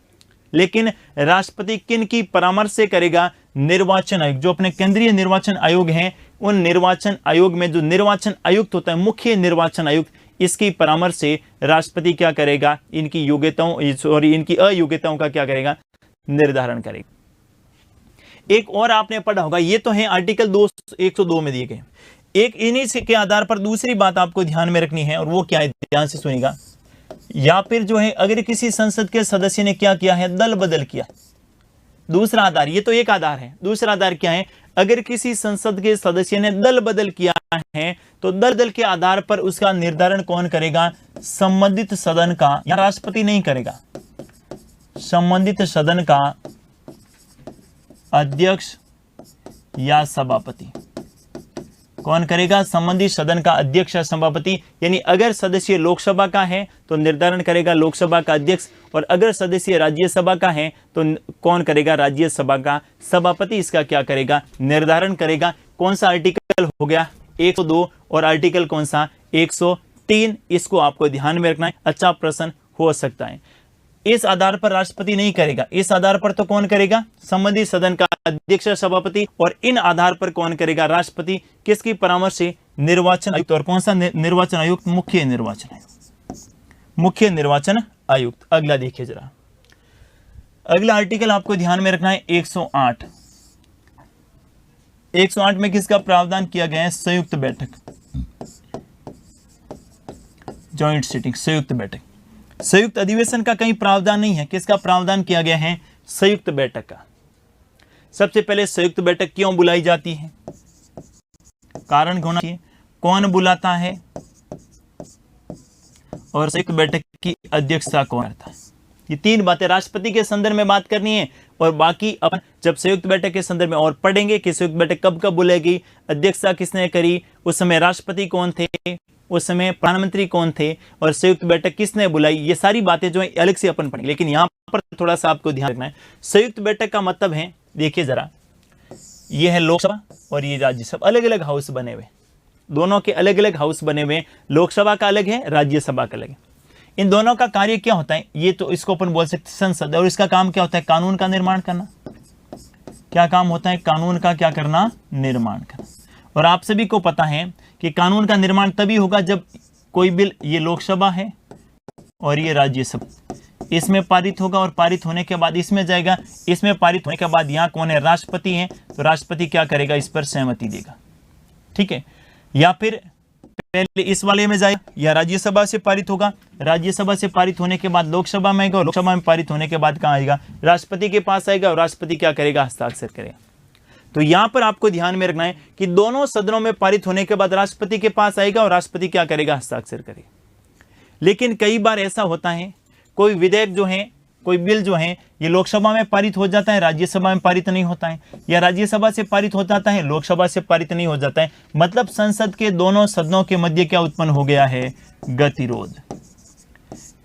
लेकिन राष्ट्रपति किन की परामर्श से करेगा? निर्वाचन आयोग, जो अपने केंद्रीय निर्वाचन आयोग हैं, उन निर्वाचन आयोग में जो निर्वाचन आयुक्त होता है, मुख्य निर्वाचन आयुक्त, इसकी परामर्श से राष्ट्रपति क्या करेगा? इनकी योग्यताओं, सॉरी इनकी अयोग्यताओं का क्या करेगा? निर्धारण करेगा। एक और आपने पढ़ा होगा, ये तो है आर्टिकल 102 में दिए गए। एक इन्हीं के आधार पर दूसरी बात आपको ध्यान में रखनी है, और वो क्या है? ध्यान से सुनिएगा। या फिर जो है अगर किसी संसद के सदस्य ने क्या किया है? दल बदल किया। दूसरा आधार, ये तो एक आधार है, दूसरा आधार क्या है? अगर किसी संसद के सदस्य ने दल बदल किया है, तो दल बदल के आधार पर उसका निर्धारण कौन करेगा? संबंधित सदन का, या राष्ट्रपति नहीं करेगा, संबंधित सदन का अध्यक्ष या सभापति। कौन करेगा? संबंधित सदन का अध्यक्ष या सभापति। यानी अगर सदस्य लोकसभा का है तो निर्धारण करेगा लोकसभा का अध्यक्ष, और अगर सदस्य राज्यसभा का है तो कौन करेगा? राज्यसभा का सभापति इसका क्या करेगा? निर्धारण करेगा। कौन सा आर्टिकल हो गया? 102। और आर्टिकल कौन सा? 103। इसको आपको ध्यान में रखना है, अच्छा प्रश्न हो सकता है। इस आधार पर राष्ट्रपति नहीं करेगा, इस आधार पर तो कौन करेगा? संबंधित सदन का अध्यक्ष सभापति। और इन आधार पर कौन करेगा? राष्ट्रपति। किसकी परामर्श से? निर्वाचन आयुक्त। और कौन सा निर्वाचन आयुक्त? मुख्य निर्वाचन आयुक्त, मुख्य निर्वाचन आयुक्त। अगला देखिए जरा, अगला आर्टिकल आपको ध्यान में रखना है 108। 108 में किसका प्रावधान किया गया है? संयुक्त बैठक, जॉइंट सिटिंग, संयुक्त बैठक। संयुक्त अधिवेशन का कहीं प्रावधान नहीं है, किसका प्रावधान किया गया है? संयुक्त बैठक का। सबसे पहले संयुक्त बैठक क्यों बुलाई जाती है? कारण होना चाहिए, कौन बुलाता है और संयुक्त बैठक की अध्यक्षता कौन करता है। ये तीन बातें राष्ट्रपति के संदर्भ में बात करनी है, और बाकी अपन जब संयुक्त बैठक के संदर्भ में और पढ़ेंगे कि संयुक्त बैठक कब कब बुलाएगी, अध्यक्षता किसने करी, उस समय राष्ट्रपति कौन थे, उस समय प्रधानमंत्री कौन थे, और संयुक्त बैठक किसने बुलाई, ये सारी बातें जो है अलग से अपन पढ़ेंगे। लेकिन यहाँ पर थोड़ा सा आपको ध्यान रखना है, संयुक्त बैठक का मतलब है, देखिए जरा, ये है लोकसभा और ये राज्यसभा, अलग अलग हाउस बने हुए, दोनों के अलग अलग हाउस बने हुए। लोकसभा का अलग है, राज्यसभा का अलग है। इन दोनों का कार्य क्या होता है? ये तो इसको अपन बोल सकते संसद, और इसका काम क्या होता है? कानून का निर्माण करना। क्या काम होता है? कानून का क्या करना? निर्माण करना। और आप सभी को पता है कि कानून का निर्माण तभी होगा जब कोई बिल, ये लोकसभा है और ये राज्यसभा, इसमें पारित होगा, और पारित होने के बाद इसमें जाएगा, इसमें पारित होने के बाद यहाँ कौन है? राष्ट्रपति है, तो राष्ट्रपति क्या करेगा? इस पर सहमति देगा, ठीक है। या फिर पहले इस वाले में जाएगा, या राज्यसभा से पारित होगा, राज्यसभा से पारित होने के बाद लोकसभा में आएगा, और लोकसभा में पारित होने के बाद कहाँ आएगा? राष्ट्रपति के पास आएगा, और राष्ट्रपति क्या करेगा? हस्ताक्षर करेगा। तो यहां पर आपको ध्यान में रखना है कि दोनों सदनों में पारित होने के बाद राष्ट्रपति के पास आएगा, और राष्ट्रपति क्या करेगा? हस्ताक्षर करेगा। लेकिन कई बार ऐसा होता है, कोई विधेयक जो है, कोई बिल जो है, ये लोकसभा में पारित हो जाता है, राज्यसभा में पारित नहीं होता है, या राज्यसभा से पारित हो जाता है, लोकसभा से पारित नहीं हो जाता है। मतलब संसद के दोनों सदनों के मध्य क्या उत्पन्न हो गया है? गतिरोध।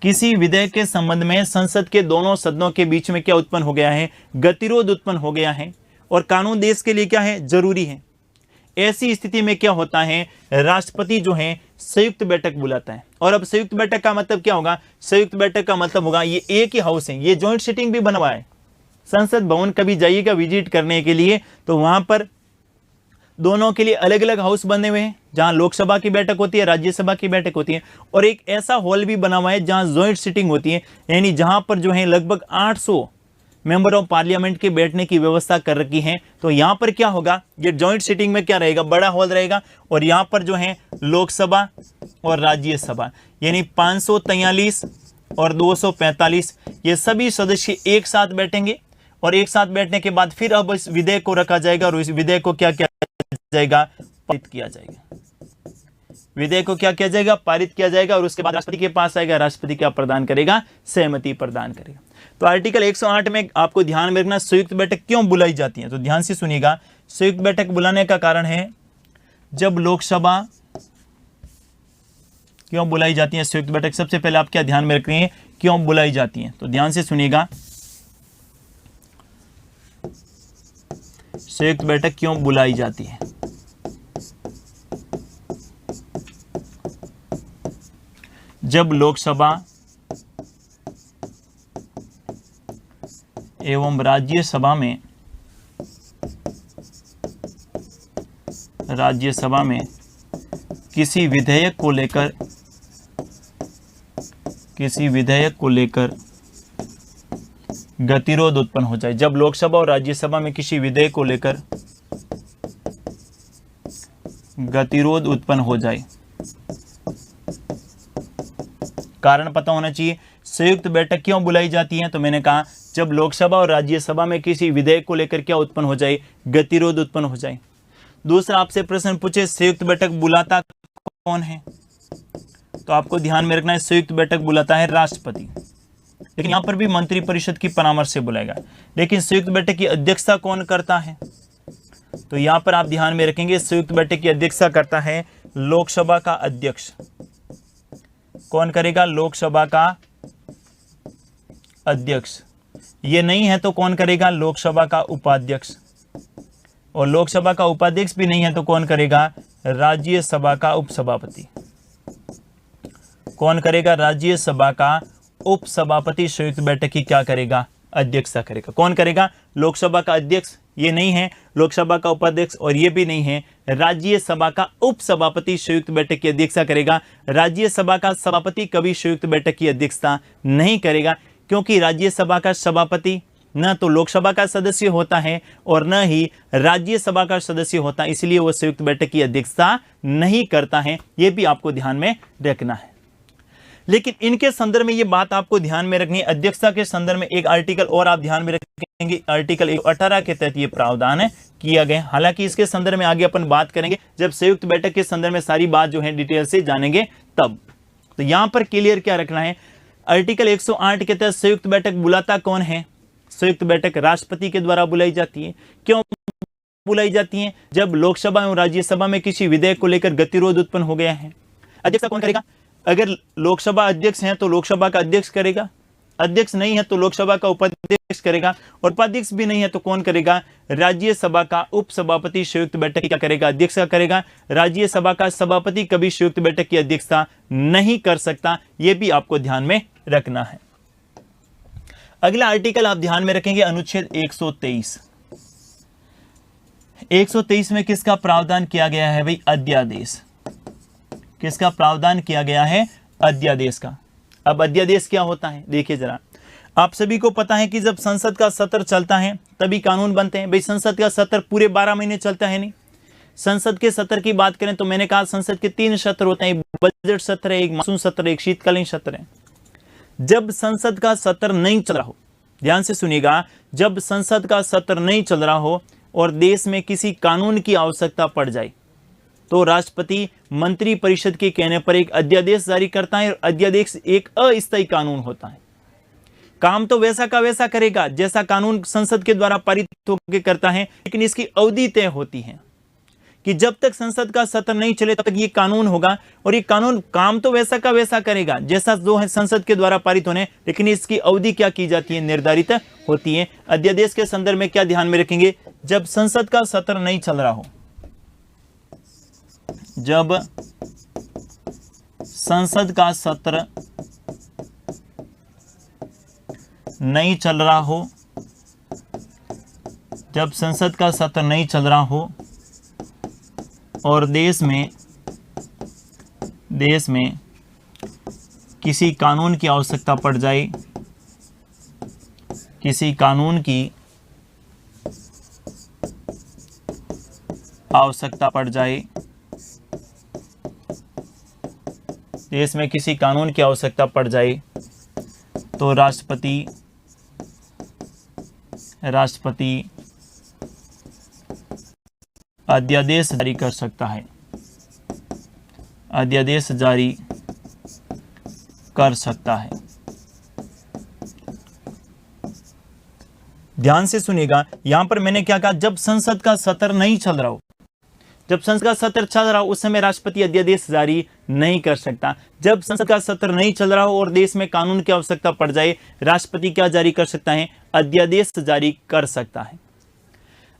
किसी विधेयक के संबंध में संसद के दोनों सदनों के बीच में क्या उत्पन्न हो गया है? गतिरोध उत्पन्न हो गया है। और कानून देश के लिए क्या है? जरूरी है। ऐसी स्थिति में क्या होता है? राष्ट्रपति जो है संयुक्त बैठक बुलाता है। और अब संयुक्त बैठक का मतलब क्या होगा? संयुक्त बैठक का मतलब होगा, ये एक ही हाउस है, ये जॉइंट सिटिंग भी बना हुआ है। संसद भवन कभी जाइएगा विजिट करने के लिए, तो वहां पर दोनों के लिए अलग अलग हाउस बने हुए हैं, जहां लोकसभा की बैठक होती है, राज्यसभा की बैठक होती है, और एक ऐसा हॉल भी बना हुआ है जहां जॉइंट सिटिंग होती है, यानी जहां पर जो है लगभग 800 मेंबर ऑफ पार्लियामेंट के बैठने की व्यवस्था कर रखी है। तो यहां पर क्या होगा? ये जॉइंट सिटिंग में क्या रहेगा? बड़ा हॉल रहेगा, और यहां पर जो है लोकसभा और राज्यसभा, यानी 543 और 245, ये सभी सदस्य एक साथ बैठेंगे, और एक साथ बैठने के बाद फिर अब इस विधेयक को रखा जाएगा, और इस विधेयक को क्या किया जाएगा? पारित किया जाएगा। विधेयक को क्या किया जाएगा? पारित किया जाएगा, और उसके बाद राष्ट्रपति के पास आएगा, राष्ट्रपति क्या प्रदान करेगा? सहमति प्रदान करेगा। तो आर्टिकल 108 में आपको ध्यान में रखना, संयुक्त बैठक क्यों बुलाई जाती है? तो ध्यान से सुनिएगा, संयुक्त बैठक बुलाने का कारण है, जब लोकसभा क्यों बुलाई जाती है संयुक्त बैठक? सबसे पहले आप क्या ध्यान में रख रहे हैं, क्यों बुलाई जाती है? तो ध्यान से सुनिएगा, संयुक्त बैठक क्यों बुलाई जाती है? जब लोकसभा एवं राज्यसभा में किसी विधेयक को लेकर गतिरोध उत्पन्न हो जाए। जब लोकसभा और राज्यसभा में किसी विधेयक को लेकर गतिरोध उत्पन्न हो जाए, कारण पता होना चाहिए। संयुक्त बैठक क्यों बुलाई जाती है? तो मैंने कहा, जब लोकसभा और राज्यसभा में किसी विधेयक को लेकर क्या उत्पन्न हो जाए? गतिरोध उत्पन्न हो जाए। दूसरा आपसे प्रश्न पूछे, संयुक्त बैठक बुलाता कौन है? तो आपको ध्यान में रखना है, संयुक्त बैठक बुलाता है राष्ट्रपति, लेकिन यहां पर भी मंत्रिपरिषद की परामर्श से बुलाएगा। लेकिन संयुक्त बैठक की अध्यक्षता कौन करता है? तो यहां पर आप ध्यान में रखेंगे, संयुक्त बैठक की अध्यक्षता करता है लोकसभा का अध्यक्ष। कौन करेगा? लोकसभा का अध्यक्ष। ये नहीं है तो कौन करेगा? लोकसभा का उपाध्यक्ष। और लोकसभा का उपाध्यक्ष भी नहीं है तो कौन करेगा? राज्यसभा का उपसभापति। कौन करेगा? राज्यसभा का उपसभापति संयुक्त बैठक की क्या करेगा, अध्यक्षता करेगा। कौन करेगा, लोकसभा का अध्यक्ष, ये नहीं है लोकसभा का उपाध्यक्ष, और ये भी नहीं है, राज्यसभा का उपसभापति संयुक्त बैठक की अध्यक्षता करेगा। राज्यसभा का सभापति कभी संयुक्त बैठक की अध्यक्षता नहीं करेगा, क्योंकि राज्यसभा का सभापति न तो लोकसभा का सदस्य होता है और न ही राज्यसभा का सदस्य होता है, इसलिए वो संयुक्त बैठक की अध्यक्षता नहीं करता है। ये भी आपको ध्यान में रखना है। लेकिन इनके संदर्भ में ये बात आपको ध्यान में रखनी है, अध्यक्षता के संदर्भ में एक आर्टिकल और आप ध्यान में रखेंगे, आर्टिकल 118 के तहत ये प्रावधान किया गया। हालांकि इसके संदर्भ में आगे अपन बात करेंगे जब संयुक्त बैठक के संदर्भ में सारी बात जो है डिटेल से जानेंगे तब। तो यहां पर क्लियर क्या रखना है, आर्टिकल 108 के तहत संयुक्त बैठक बुलाता कौन है, संयुक्त बैठक राष्ट्रपति के द्वारा बुलाई जाती है। क्यों बुलाई जाती है, जब लोकसभा एवं राज्यसभा में किसी विधेयक को लेकर गतिरोध उत्पन्न हो गया है। अध्यक्षता कौन करेगा, अगर लोकसभा अध्यक्ष है तो लोकसभा का अध्यक्ष करेगा, अध्यक्ष नहीं है तो लोकसभा का उपाध्यक्ष करेगा, और उपाध्यक्ष भी नहीं है तो कौन करेगा, राज्यसभा का उपसभापति संयुक्त बैठक की क्या करेगा, अध्यक्षता करेगा। राज्यसभा का सभापति कभी संयुक्त बैठक की अध्यक्षता नहीं कर सकता, यह भी आपको ध्यान में रखना है। अगला आर्टिकल आप ध्यान में रखेंगे, अनुच्छेद 123। 123 में किसका प्रावधान किया गया है भाई, अध्यादेश। किसका प्रावधान किया गया है, अध्यादेश का। अब अध्यादेश क्या होता है, देखिए जरा, आप सभी को पता है कि जब संसद का सत्र चलता है तभी कानून बनते हैं। भाई संसद का सत्र पूरे 12 महीने चलता है नहीं। संसद के सत्र की बात करें तो मैंने कहा संसद के 3 सत्र होते हैं, एक बजट सत्र है, एक मानसून सत्र, एक शीतकालीन सत्र है। जब संसद का सत्र नहीं चल रहा हो, ध्यान से सुनिएगा, जब संसद का सत्र नहीं चल रहा हो और देश में किसी कानून की आवश्यकता पड़ जाए तो राष्ट्रपति मंत्री परिषद के कहने पर एक अध्यादेश जारी करता है। और अध्यादेश एक अस्थायी कानून होता है, काम तो वैसा का वैसा करेगा जैसा कानून संसद के द्वारा पारित होकर करता है, लेकिन इसकी अवधि तय होती है कि जब तक संसद का सत्र नहीं चले तब तक ये कानून होगा, और ये कानून काम तो वैसा का वैसा करेगा जैसा जो है संसद के द्वारा पारित होने, लेकिन इसकी अवधि क्या की जाती है, निर्धारित होती है। अध्यादेश के संदर्भ में क्या ध्यान में रखेंगे, जब संसद का सत्र नहीं चल रहा हो, जब संसद का सत्र नहीं चल रहा हो, जब संसद का सत्र नहीं चल रहा हो और देश में किसी कानून की आवश्यकता पड़ जाए, किसी कानून की आवश्यकता पड़ जाए, देश में किसी कानून की आवश्यकता पड़ जाए तो राष्ट्रपति अध्यादेश जारी कर सकता है, अध्यादेश जारी कर सकता है। ध्यान से सुनिएगा, यहां पर मैंने क्या कहा, जब संसद का सत्र नहीं चल रहा हो, जब संसद का सत्र चल रहा हो उस समय राष्ट्रपति अध्यादेश जारी नहीं कर सकता। जब संसद का सत्र नहीं चल रहा हो और देश में कानून की आवश्यकता पड़ जाए, राष्ट्रपति क्या जारी कर सकता है, अध्यादेश जारी कर सकता है।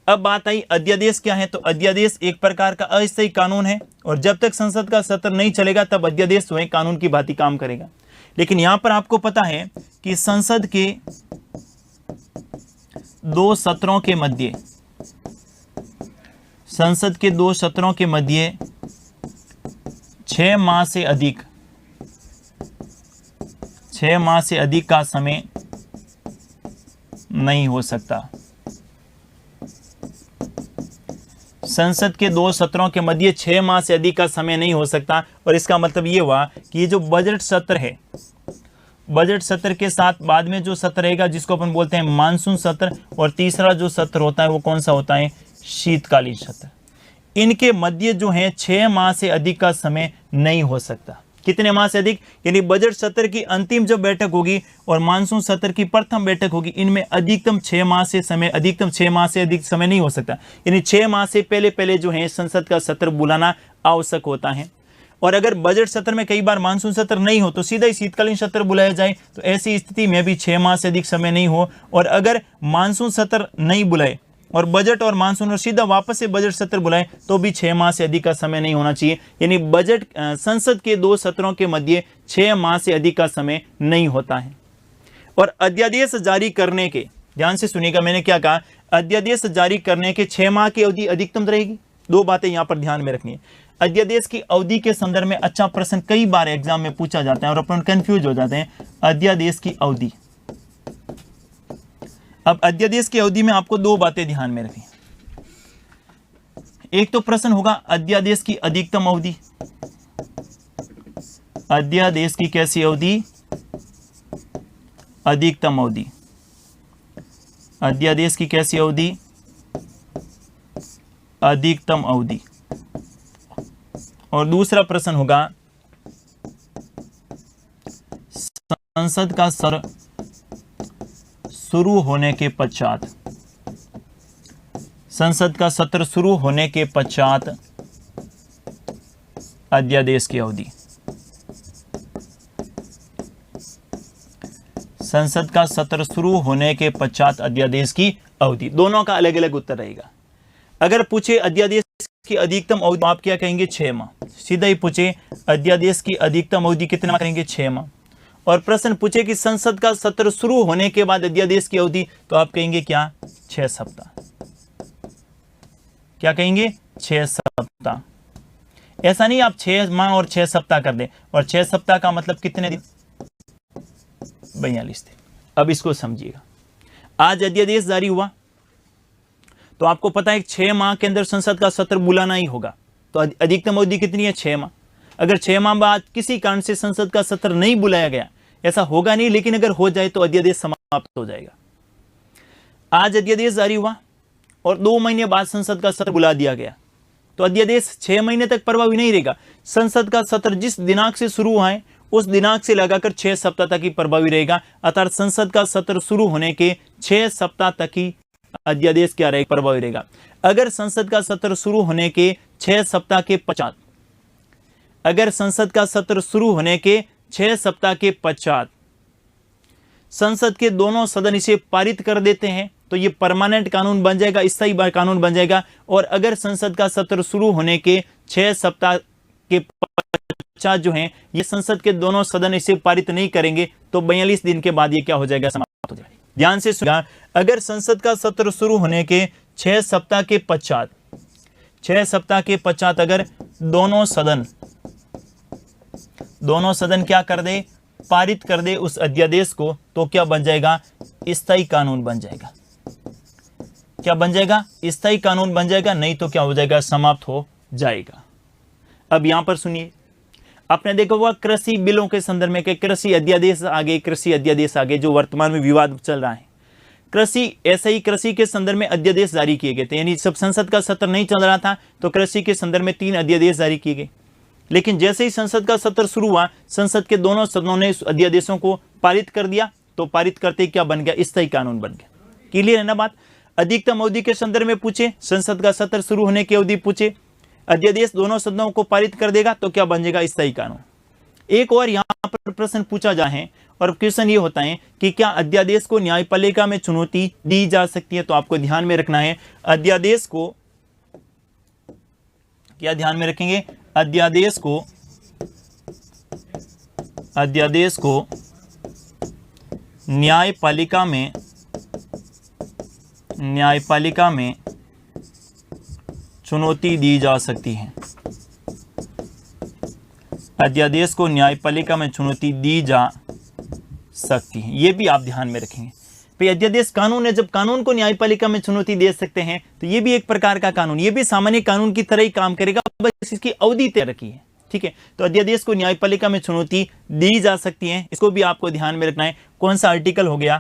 अब बात आई अध्यादेश क्या है, तो अध्यादेश एक प्रकार का अस्थायी कानून है, और जब तक संसद का सत्र नहीं चलेगा तब अध्यादेश जो है कानून की भांति काम करेगा। लेकिन यहां पर आपको पता है कि संसद के 2 सत्रों के मध्य, संसद के 2 सत्रों के मध्य 6 माह से अधिक का समय नहीं हो सकता। संसद के 2 सत्रों के मध्य 6 माह से अधिक का समय नहीं हो सकता, और इसका मतलब ये हुआ कि ये जो बजट सत्र है, बजट सत्र के साथ बाद में जो सत्र रहेगा जिसको अपन बोलते हैं मानसून सत्र, और तीसरा जो सत्र होता है वो कौन सा होता है, शीतकालीन सत्र। इनके मध्य जो है 6 माह से अधिक का समय नहीं हो सकता। कितने माह से अधिक, यानी बजट सत्र की अंतिम जब बैठक होगी और मानसून सत्र की प्रथम बैठक होगी, इनमें अधिकतम 6 माह से अधिक समय नहीं हो सकता। यानी 6 माह से पहले जो है संसद का सत्र बुलाना आवश्यक होता है। और अगर बजट सत्र में कई बार मानसून सत्र नहीं हो तो सीधा ही शीतकालीन सत्र बुलाया जाए, तो ऐसी स्थिति में भी 6 माह से अधिक समय नहीं हो। और अगर मानसून सत्र नहीं बुलाए और बजट और मानसून और सीधा वापस से बजट सत्र बुलाएं तो भी 6 माह से अधिक का समय नहीं होना चाहिए। यानी बजट संसद के 2 सत्रों के मध्य 6 माह से अधिक का समय नहीं होता है। और अध्यादेश जारी करने के, ध्यान से सुनिएगा मैंने क्या कहा, अध्यादेश जारी करने के 6 माह की अवधि अधिकतम रहेगी। 2 बातें यहां पर ध्यान में रखनी है। अध्यादेश की अवधि के संदर्भ में अच्छा प्रश्न कई बार एग्जाम में पूछा जाता है और अपन कंफ्यूज हो जाते हैं। अध्यादेश की अवधि, अब अध्यादेश की अवधि में आपको 2 बातें ध्यान में रखनी। एक तो प्रश्न होगा अध्यादेश की अधिकतम अवधि, अध्यादेश की कैसी अवधि, अधिकतम अवधि, अध्यादेश की कैसी अवधि, अधिकतम अवधि। और दूसरा प्रश्न होगा संसद का सत्र शुरू होने के पश्चात, संसद का सत्र शुरू होने के पश्चात अध्यादेश की अवधि, संसद का सत्र शुरू होने के पश्चात अध्यादेश की अवधि। दोनों का अलग अलग उत्तर रहेगा। अगर पूछे अध्यादेश की अधिकतम अवधि, आप क्या कहेंगे 6 माह। सीधा ही पूछे अध्यादेश की अधिकतम अवधि कितना करेंगे 6 माह। और प्रश्न पूछे कि संसद का सत्र शुरू होने के बाद अध्यादेश की अवधि, तो आप कहेंगे क्या 6 सप्ताह। क्या कहेंगे 6 सप्ताह। ऐसा नहीं आप 6 माह और 6 सप्ताह कर दें, और 6 सप्ताह का मतलब कितने दिन, 42 दिन। अब इसको समझिएगा। आज अध्यादेश जारी हुआ तो आपको पता है 6 माह के अंदर संसद का सत्र बुलाना ही होगा। तो अधिकतम अवधि कितनी है 6 माह। अगर 6 माह बाद किसी कारण से संसद का सत्र नहीं बुलाया गया, ऐसा होगा नहीं, लेकिन अगर हो जाए तो अध्यादेश समाप्त हो जाएगा। आज अध्यादेश जारी हुआ और 2 महीने बाद संसद का सत्र बुला दिया गया, तो अध्यादेश 6 महीने तक प्रभावी नहीं रहेगा। संसद का सत्र जिस दिनांक से शुरू हुआ है उस दिनांक से लगाकर 6 सप्ताह तक ही प्रभावी रहेगा। अर्थात संसद का सत्र शुरू होने के 6 सप्ताह तक ही अध्यादेश क्या रहेगा, प्रभावी रहेगा। अगर संसद का सत्र शुरू होने के 6 सप्ताह के पश्चात, अगर संसद का सत्र शुरू होने के 6 सप्ताह के पश्चात संसद के दोनों सदन इसे पारित कर देते हैं, तो ये परमानेंट कानून बन जाएगा, स्थायी कानून बन जाएगा। और अगर संसद का सत्र शुरू होने के 6 सप्ताह के पश्चात जो है ये संसद के दोनों सदन इसे पारित नहीं करेंगे, तो 42 दिन के बाद ये क्या हो जाएगा, समाप्त हो जाएगा। ध्यान से सुनिएगा। अगर संसद का सत्र शुरू होने के 6 सप्ताह के पश्चात, 6 सप्ताह के पश्चात अगर दोनों सदन क्या कर दे, पारित कर दे उस अध्यादेश को, तो क्या बन जाएगा, स्थायी कानून बन जाएगा। क्या बन जाएगा, स्थायी कानून बन जाएगा। नहीं तो क्या हो जाएगा, समाप्त हो जाएगा। अब यहां पर सुनिए, आपने देखा हुआ कृषि बिलों के संदर्भ में कि कृषि अध्यादेश आगे, कृषि अध्यादेश आगे, जो वर्तमान में विवाद चल रहा है। कृषि, ऐसे ही कृषि के संदर्भ में अध्यादेश जारी किए गए थे। यानी जब संसद का सत्र नहीं चल रहा था तो कृषि के संदर्भ में 3 अध्यादेश जारी किए गए। लेकिन जैसे ही संसद का सत्र शुरू हुआ, संसद के दोनों सदनों ने इस अध्यादेशों को पारित कर दिया, तो पारित करते क्या बन गया, स्थायी कानून बन गया। क्लियर है ना बात। अधिकतम अवधि के संदर्भ में पूछे, संसद का सत्र शुरू होने की अवधि पूछे, अध्यादेश दोनों सदनों को पारित कर देगा, तो क्या बन जाएगा, स्थायी कानून। एक और यहां पर प्रश्न पूछा जाए, और क्वेश्चन ये होता है कि क्या अध्यादेश को न्यायपालिका में चुनौती दी जा सकती है। तो आपको ध्यान में रखना है, अध्यादेश को क्या ध्यान में रखेंगे, अध्यादेश को न्यायपालिका में चुनौती दी जा सकती है। अध्यादेश को न्यायपालिका में चुनौती दी जा सकती है, ये भी आप ध्यान में रखेंगे। भाई अध्यादेश कानून है, जब कानून को न्यायपालिका में चुनौती दे सकते हैं तो ये भी एक प्रकार का कानून, ये भी सामान्य कानून की तरह ही काम करेगा, बस इसकी अवधि तय रखी है। ठीक है, तो अध्यादेश को न्यायपालिका में चुनौती दी जा सकती है, इसको भी आपको ध्यान में रखना है। कौन सा आर्टिकल हो गया,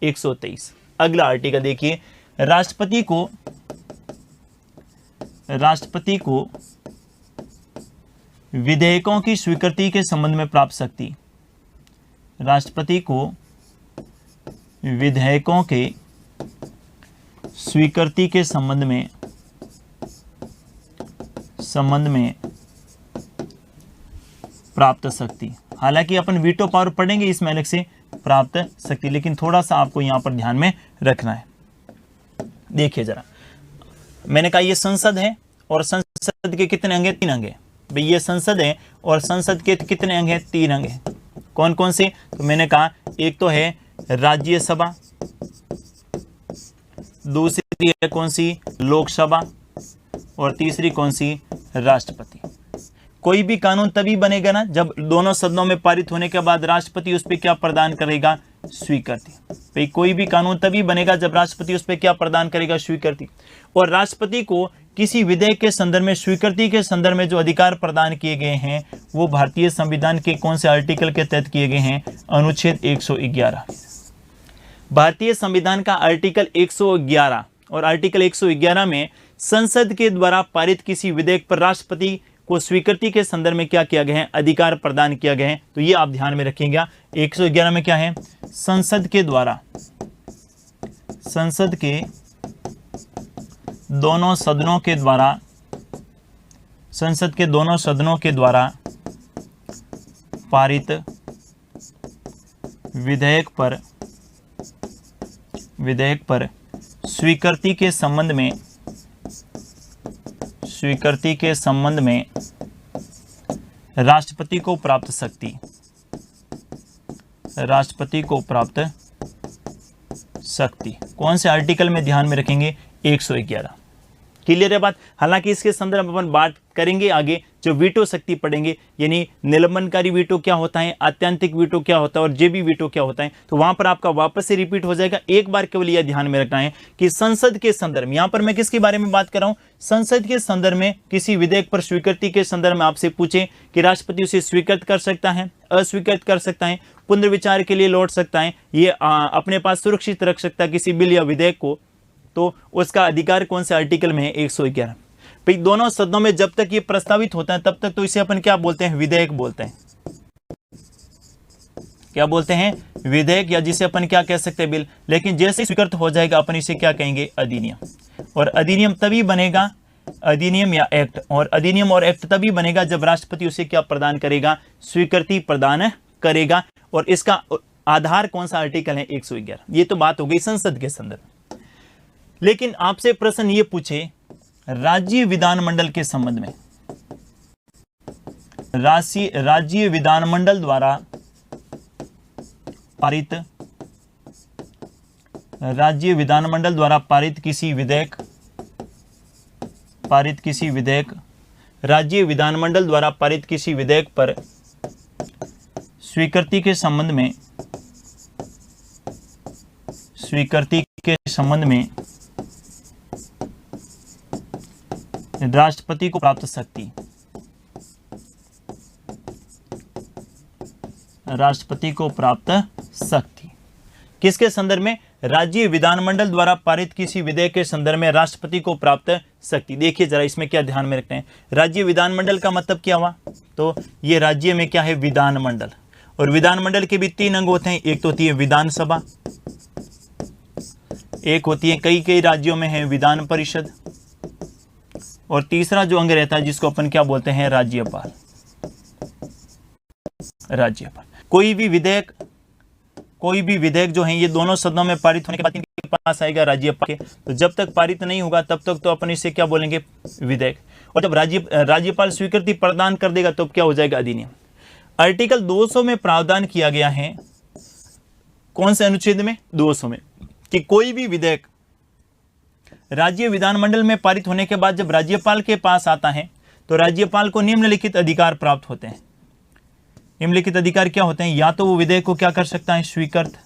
123। अगला आर्टिकल देखिए, राष्ट्रपति को विधेयकों की स्वीकृति के संबंध में प्राप्त शक्ति, राष्ट्रपति को विधेयकों के स्वीकृति के संबंध में प्राप्त शक्ति। हालांकि अपन वीटो पावर पढ़ेंगे इसमें अलग से, प्राप्त शक्ति, लेकिन थोड़ा सा आपको यहां पर ध्यान में रखना है। देखिए जरा, मैंने कहा ये संसद है और संसद के कितने अंग हैं? 3 अंग हैं। भाई ये संसद है और संसद के कितने अंग हैं? 3 अंग हैं। कौन कौन से? तो मैंने कहा एक तो है राज्यसभा, दूसरी है कौन सी? लोकसभा, और तीसरी कौन सी? राष्ट्रपति। कोई भी कानून तभी बनेगा ना जब दोनों सदनों में पारित होने के बाद राष्ट्रपति उस पर क्या प्रदान करेगा? स्वीकृति। भाई कोई भी कानून तभी बनेगा जब राष्ट्रपति उस पर क्या प्रदान करेगा? स्वीकृति। और राष्ट्रपति को किसी विधेयक के संदर्भ में, स्वीकृति के संदर्भ में जो अधिकार प्रदान किए गए हैं वो भारतीय संविधान के कौन से आर्टिकल के तहत किए गए हैं? अनुच्छेद 111। भारतीय संविधान का आर्टिकल 111 और आर्टिकल 111 में संसद के द्वारा पारित किसी विधेयक पर राष्ट्रपति को स्वीकृति के संदर्भ में क्या किया गया है? अधिकार प्रदान किया गया है। तो ये आप ध्यान में रखेंगे। 111 में क्या है? संसद के द्वारा, संसद के दोनों सदनों के द्वारा, संसद के दोनों सदनों के द्वारा पारित विधेयक पर स्वीकृति के संबंध में, स्वीकृति के संबंध में राष्ट्रपति को प्राप्त शक्ति, राष्ट्रपति को प्राप्त शक्ति कौन से आर्टिकल में ध्यान में रखेंगे? 111। क्लियर है बात? हालांकि इसके संदर्भ में अपन बात करेंगे आगे, जो वीटो शक्ति पढ़ेंगे, यानी निलंबनकारी वीटो क्या होता है, आत्यंतिक वीटो क्या होता है और जेबी वीटो क्या होता है, तो वहां पर आपका वापस से रिपीट हो जाएगा। एक बार केवल यह ध्यान में रखना है कि संसद के संदर्भ में, यहां पर मैं किसके बारे में बात कर रहा हूं? संसद के संदर्भ में किसी विधेयक पर स्वीकृति के संदर्भ में आपसे पूछे कि राष्ट्रपति उसे स्वीकृत कर सकता है, अस्वीकृत कर सकता है, पुनर्विचार के लिए लौट सकता है, ये अपने पास सुरक्षित रख सकता है किसी बिल या विधेयक को, तो उसका अधिकार कौन से आर्टिकल में है? 111। भाई दोनों सदनों में जब तक ये प्रस्तावित होता है तब तक तो इसे अपन क्या बोलते हैं? विधेयक बोलते हैं। क्या बोलते हैं? विधेयक, या जिसे अपन क्या कह सकते हैं? बिल। लेकिन जैसे स्वीकृत हो जाएगा अपन इसे क्या कहेंगे? अधिनियम। और अधिनियम तभी बनेगा, अधिनियम या एक्ट, और अधिनियम और एक्ट तभी बनेगा जब राष्ट्रपति उसे क्या प्रदान करेगा? स्वीकृति प्रदान करेगा। और इसका आधार कौन सा आर्टिकल है? 111। ये तो बात हो गई संसद के संदर्भ। लेकिन आपसे प्रश्न ये पूछे राज्य विधानमंडल के संबंध में, राज्य विधानमंडल द्वारा पारित, राज्य विधानमंडल द्वारा पारित किसी विधेयक, राज्य विधानमंडल द्वारा पारित किसी विधेयक पर स्वीकृति के संबंध में, स्वीकृति के संबंध में राष्ट्रपति को प्राप्त शक्ति, राष्ट्रपति को प्राप्त शक्ति किसके संदर्भ में? राज्य विधानमंडल द्वारा पारित किसी विधेयक के संदर्भ में राष्ट्रपति को प्राप्त शक्ति। देखिए जरा इसमें क्या ध्यान में रखते हैं। राज्य विधानमंडल का मतलब क्या हुआ? तो ये राज्य में क्या है? विधानमंडल। और विधानमंडल के भी 3 अंग होते हैं। एक तो होती है विधानसभा, एक होती है कई राज्यों में है विधान परिषद, और तीसरा जो अंग रहता है जिसको अपन क्या बोलते हैं? राज्यपाल। राज्यपाल। कोई भी विधेयक जो है ये दोनों सदनों में पारित होने के बाद इनके पास आएगा राज्यपाल के, तो जब तक पारित नहीं होगा तब तक तो अपन इसे क्या बोलेंगे? विधेयक। और जब राज्यपाल स्वीकृति प्रदान कर देगा तो क्या हो जाएगा? अधिनियम। आर्टिकल 200 में प्रावधान किया गया है, कौन से अनुच्छेद में? 200 में, कि कोई भी विधेयक राज्य विधानमंडल में पारित होने के बाद जब राज्यपाल के पास आता है तो राज्यपाल को निम्नलिखित अधिकार प्राप्त होते हैं। निम्नलिखित अधिकार क्या होते हैं? या तो वो विधेयक को क्या कर सकता है? स्वीकृत,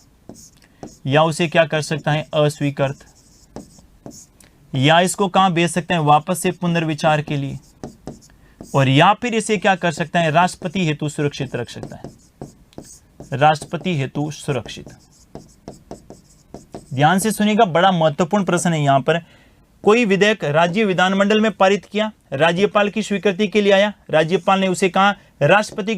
या उसे क्या कर सकता है? अस्वीकृत, या इसको कहां भेज सकते हैं? वापस से पुनर्विचार के लिए, और या फिर इसे क्या कर सकता है? राष्ट्रपति हेतु सुरक्षित रख सकता है। राष्ट्रपति हेतु सुरक्षित। ध्यान से सुनिएगा, बड़ा महत्वपूर्ण प्रश्न है यहां पर। कोई विधेयक राज्य विधानमंडल में पारित किया, राज्यपाल की स्वीकृति के लिए आया, राज्यपाल ने उसे कहा राष्ट्रपति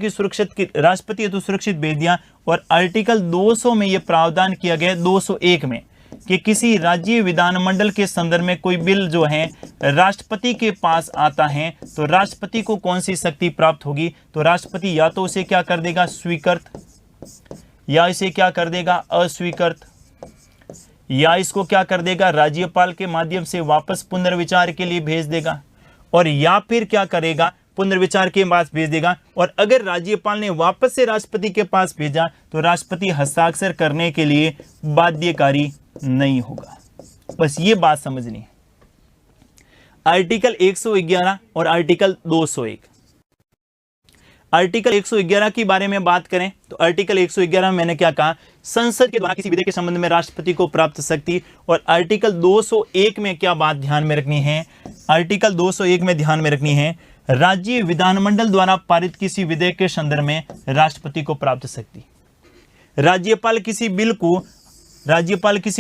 हेतु सुरक्षित भेज दिया, और आर्टिकल 200 में यह प्रावधान किया गया 201 में कि किसी राज्य विधानमंडल के संदर्भ में कोई बिल जो है राष्ट्रपति के पास आता है तो राष्ट्रपति को कौन सी शक्ति प्राप्त होगी? तो राष्ट्रपति या तो उसे क्या कर देगा? स्वीकृत, या इसे क्या कर देगा? अस्वीकृत, या इसको क्या कर देगा, राज्यपाल के माध्यम से वापस पुनर्विचार के लिए भेज देगा, और या फिर क्या करेगा, पुनर्विचार के पास भेज देगा। और अगर राज्यपाल ने वापस से राष्ट्रपति के पास भेजा तो राष्ट्रपति हस्ताक्षर करने के लिए बाध्यकारी नहीं होगा। बस ये बात समझनी है। आर्टिकल 111 और आर्टिकल 201। आर्टिकल 111 के बारे में बात करें तो आर्टिकल 111 में मैंने क्या कहा, संसद के द्वारा किसी विधेयक के संबंध में राष्ट्रपति को प्राप्त शक्ति। और आर्टिकल 201 में क्या बात ध्यान में रखनी है, आर्टिकल 201 में ध्यान में रखनी है, राज्य विधानमंडल द्वारा पारित किसी विधेयक के संदर्भ में राष्ट्रपति को प्राप्त शक्ति। राज्यपाल किसी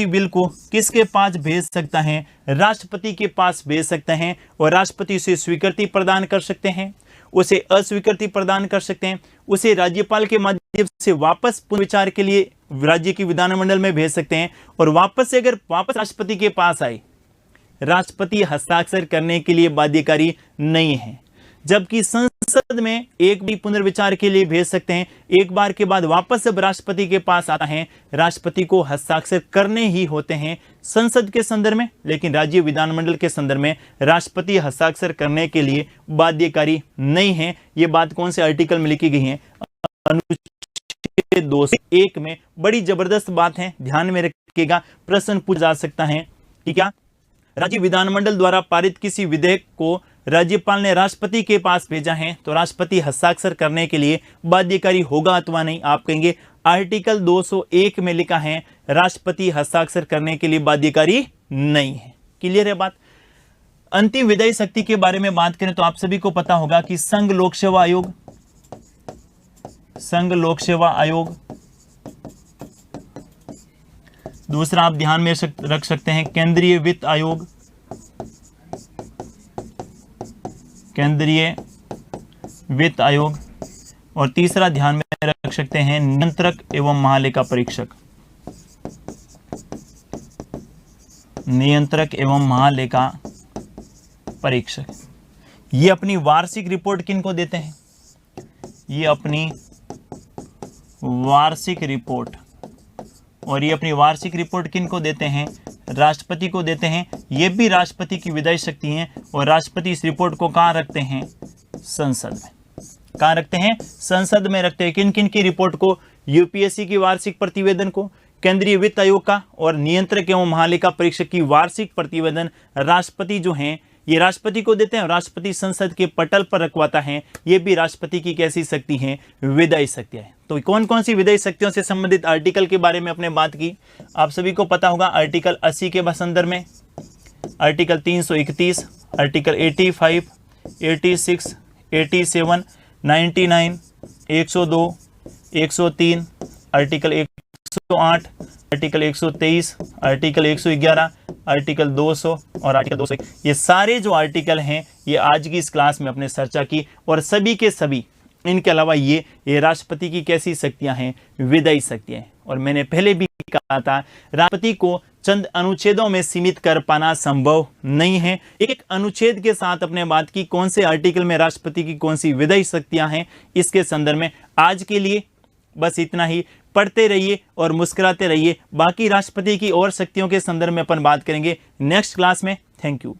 बिल को किसके पास भेज सकता है, राष्ट्रपति के पास भेज सकते हैं, और राष्ट्रपति उसे स्वीकृति प्रदान कर सकते हैं, उसे अस्वीकृति प्रदान कर सकते हैं, उसे राज्यपाल के माध्यम से वापस पुनर्विचार के लिए राज्य की विधानमंडल में भेज सकते हैं, और वापस से अगर वापस राष्ट्रपति के पास आए, राष्ट्रपति हस्ताक्षर करने के लिए बाध्यकारी नहीं है। जबकि संसद में एक भी पुनर्विचार के लिए भेज सकते हैं, एक बार के बाद वापस जब राष्ट्रपति के पास आता है, राष्ट्रपति को हस्ताक्षर करने ही होते हैं संसद के संदर्भ में, लेकिन राज्य विधानमंडल के संदर्भ में राष्ट्रपति हस्ताक्षर करने के लिए बाध्यकारी नहीं है। ये बात कौन से आर्टिकल में लिखी गई है, अनुच्छेद 201 में। बड़ी जबरदस्त बात है, ध्यान में रखिएगा, प्रश्न पूछा जा सकता है कि क्या राज्य विधानमंडल द्वारा पारित किसी विधेयक को राज्यपाल ने राष्ट्रपति के पास भेजा है तो राष्ट्रपति हस्ताक्षर करने के लिए बाध्यकारी होगा अथवा नहीं। आप कहेंगे आर्टिकल 201 में लिखा है राष्ट्रपति हस्ताक्षर करने के लिए बाध्यकारी नहीं है। क्लियर है बात। अंतिम विधायी शक्ति के बारे में बात करें तो आप सभी को पता होगा कि संघ लोक सेवा आयोग, दूसरा आप ध्यान में रख सकते हैं केंद्रीय वित्त आयोग, और तीसरा ध्यान में रख सकते हैं नियंत्रक एवं महालेखा परीक्षक। ये अपनी वार्षिक रिपोर्ट किनको देते हैं, ये अपनी वार्षिक रिपोर्ट, और ये अपनी वार्षिक रिपोर्ट किनको देते हैं, राष्ट्रपति को देते हैं। ये भी राष्ट्रपति की विधायी शक्ति है, और राष्ट्रपति इस रिपोर्ट को कहाँ रखते हैं, संसद में। कहाँ रखते हैं, संसद में रखते हैं। किन किन की रिपोर्ट को, यूपीएससी की वार्षिक प्रतिवेदन को, केंद्रीय वित्त आयोग का, और नियंत्रक एवं महालेखा परीक्षक की वार्षिक प्रतिवेदन राष्ट्रपति जो हैं ये राष्ट्रपति को देते हैं, और राष्ट्रपति संसद के पटल पर रखवाता है। ये भी राष्ट्रपति की कैसी शक्ति है, विधायी शक्ति है। तो कौन कौन सी विधायी शक्तियों से संबंधित आर्टिकल के बारे में अपने बात की, आप सभी को पता होगा। आर्टिकल 80 के संदर्भ में article 331, article 85, 86, 87, 99, 102, 103, article 108, article 123, article 111, article 200 और आर्टिकल 201। ये सारे जो आर्टिकल हैं ये आज की इस क्लास में अपने चर्चा की, और सभी के सभी इनके अलावा ये राष्ट्रपति की कैसी शक्तियां हैं, विधायी शक्तियां हैं। और मैंने पहले भी कहा था राष्ट्रपति को चंद अनुच्छेदों में सीमित कर पाना संभव नहीं है। एक अनुच्छेद के साथ अपने बात की कौन से आर्टिकल में राष्ट्रपति की कौन सी विधायी शक्तियां हैं, इसके संदर्भ में आज के लिए बस इतना ही। पढ़ते रहिए और मुस्कुराते रहिए। बाकी राष्ट्रपति की और शक्तियों के संदर्भ में अपन बात करेंगे नेक्स्ट क्लास में। Thank you.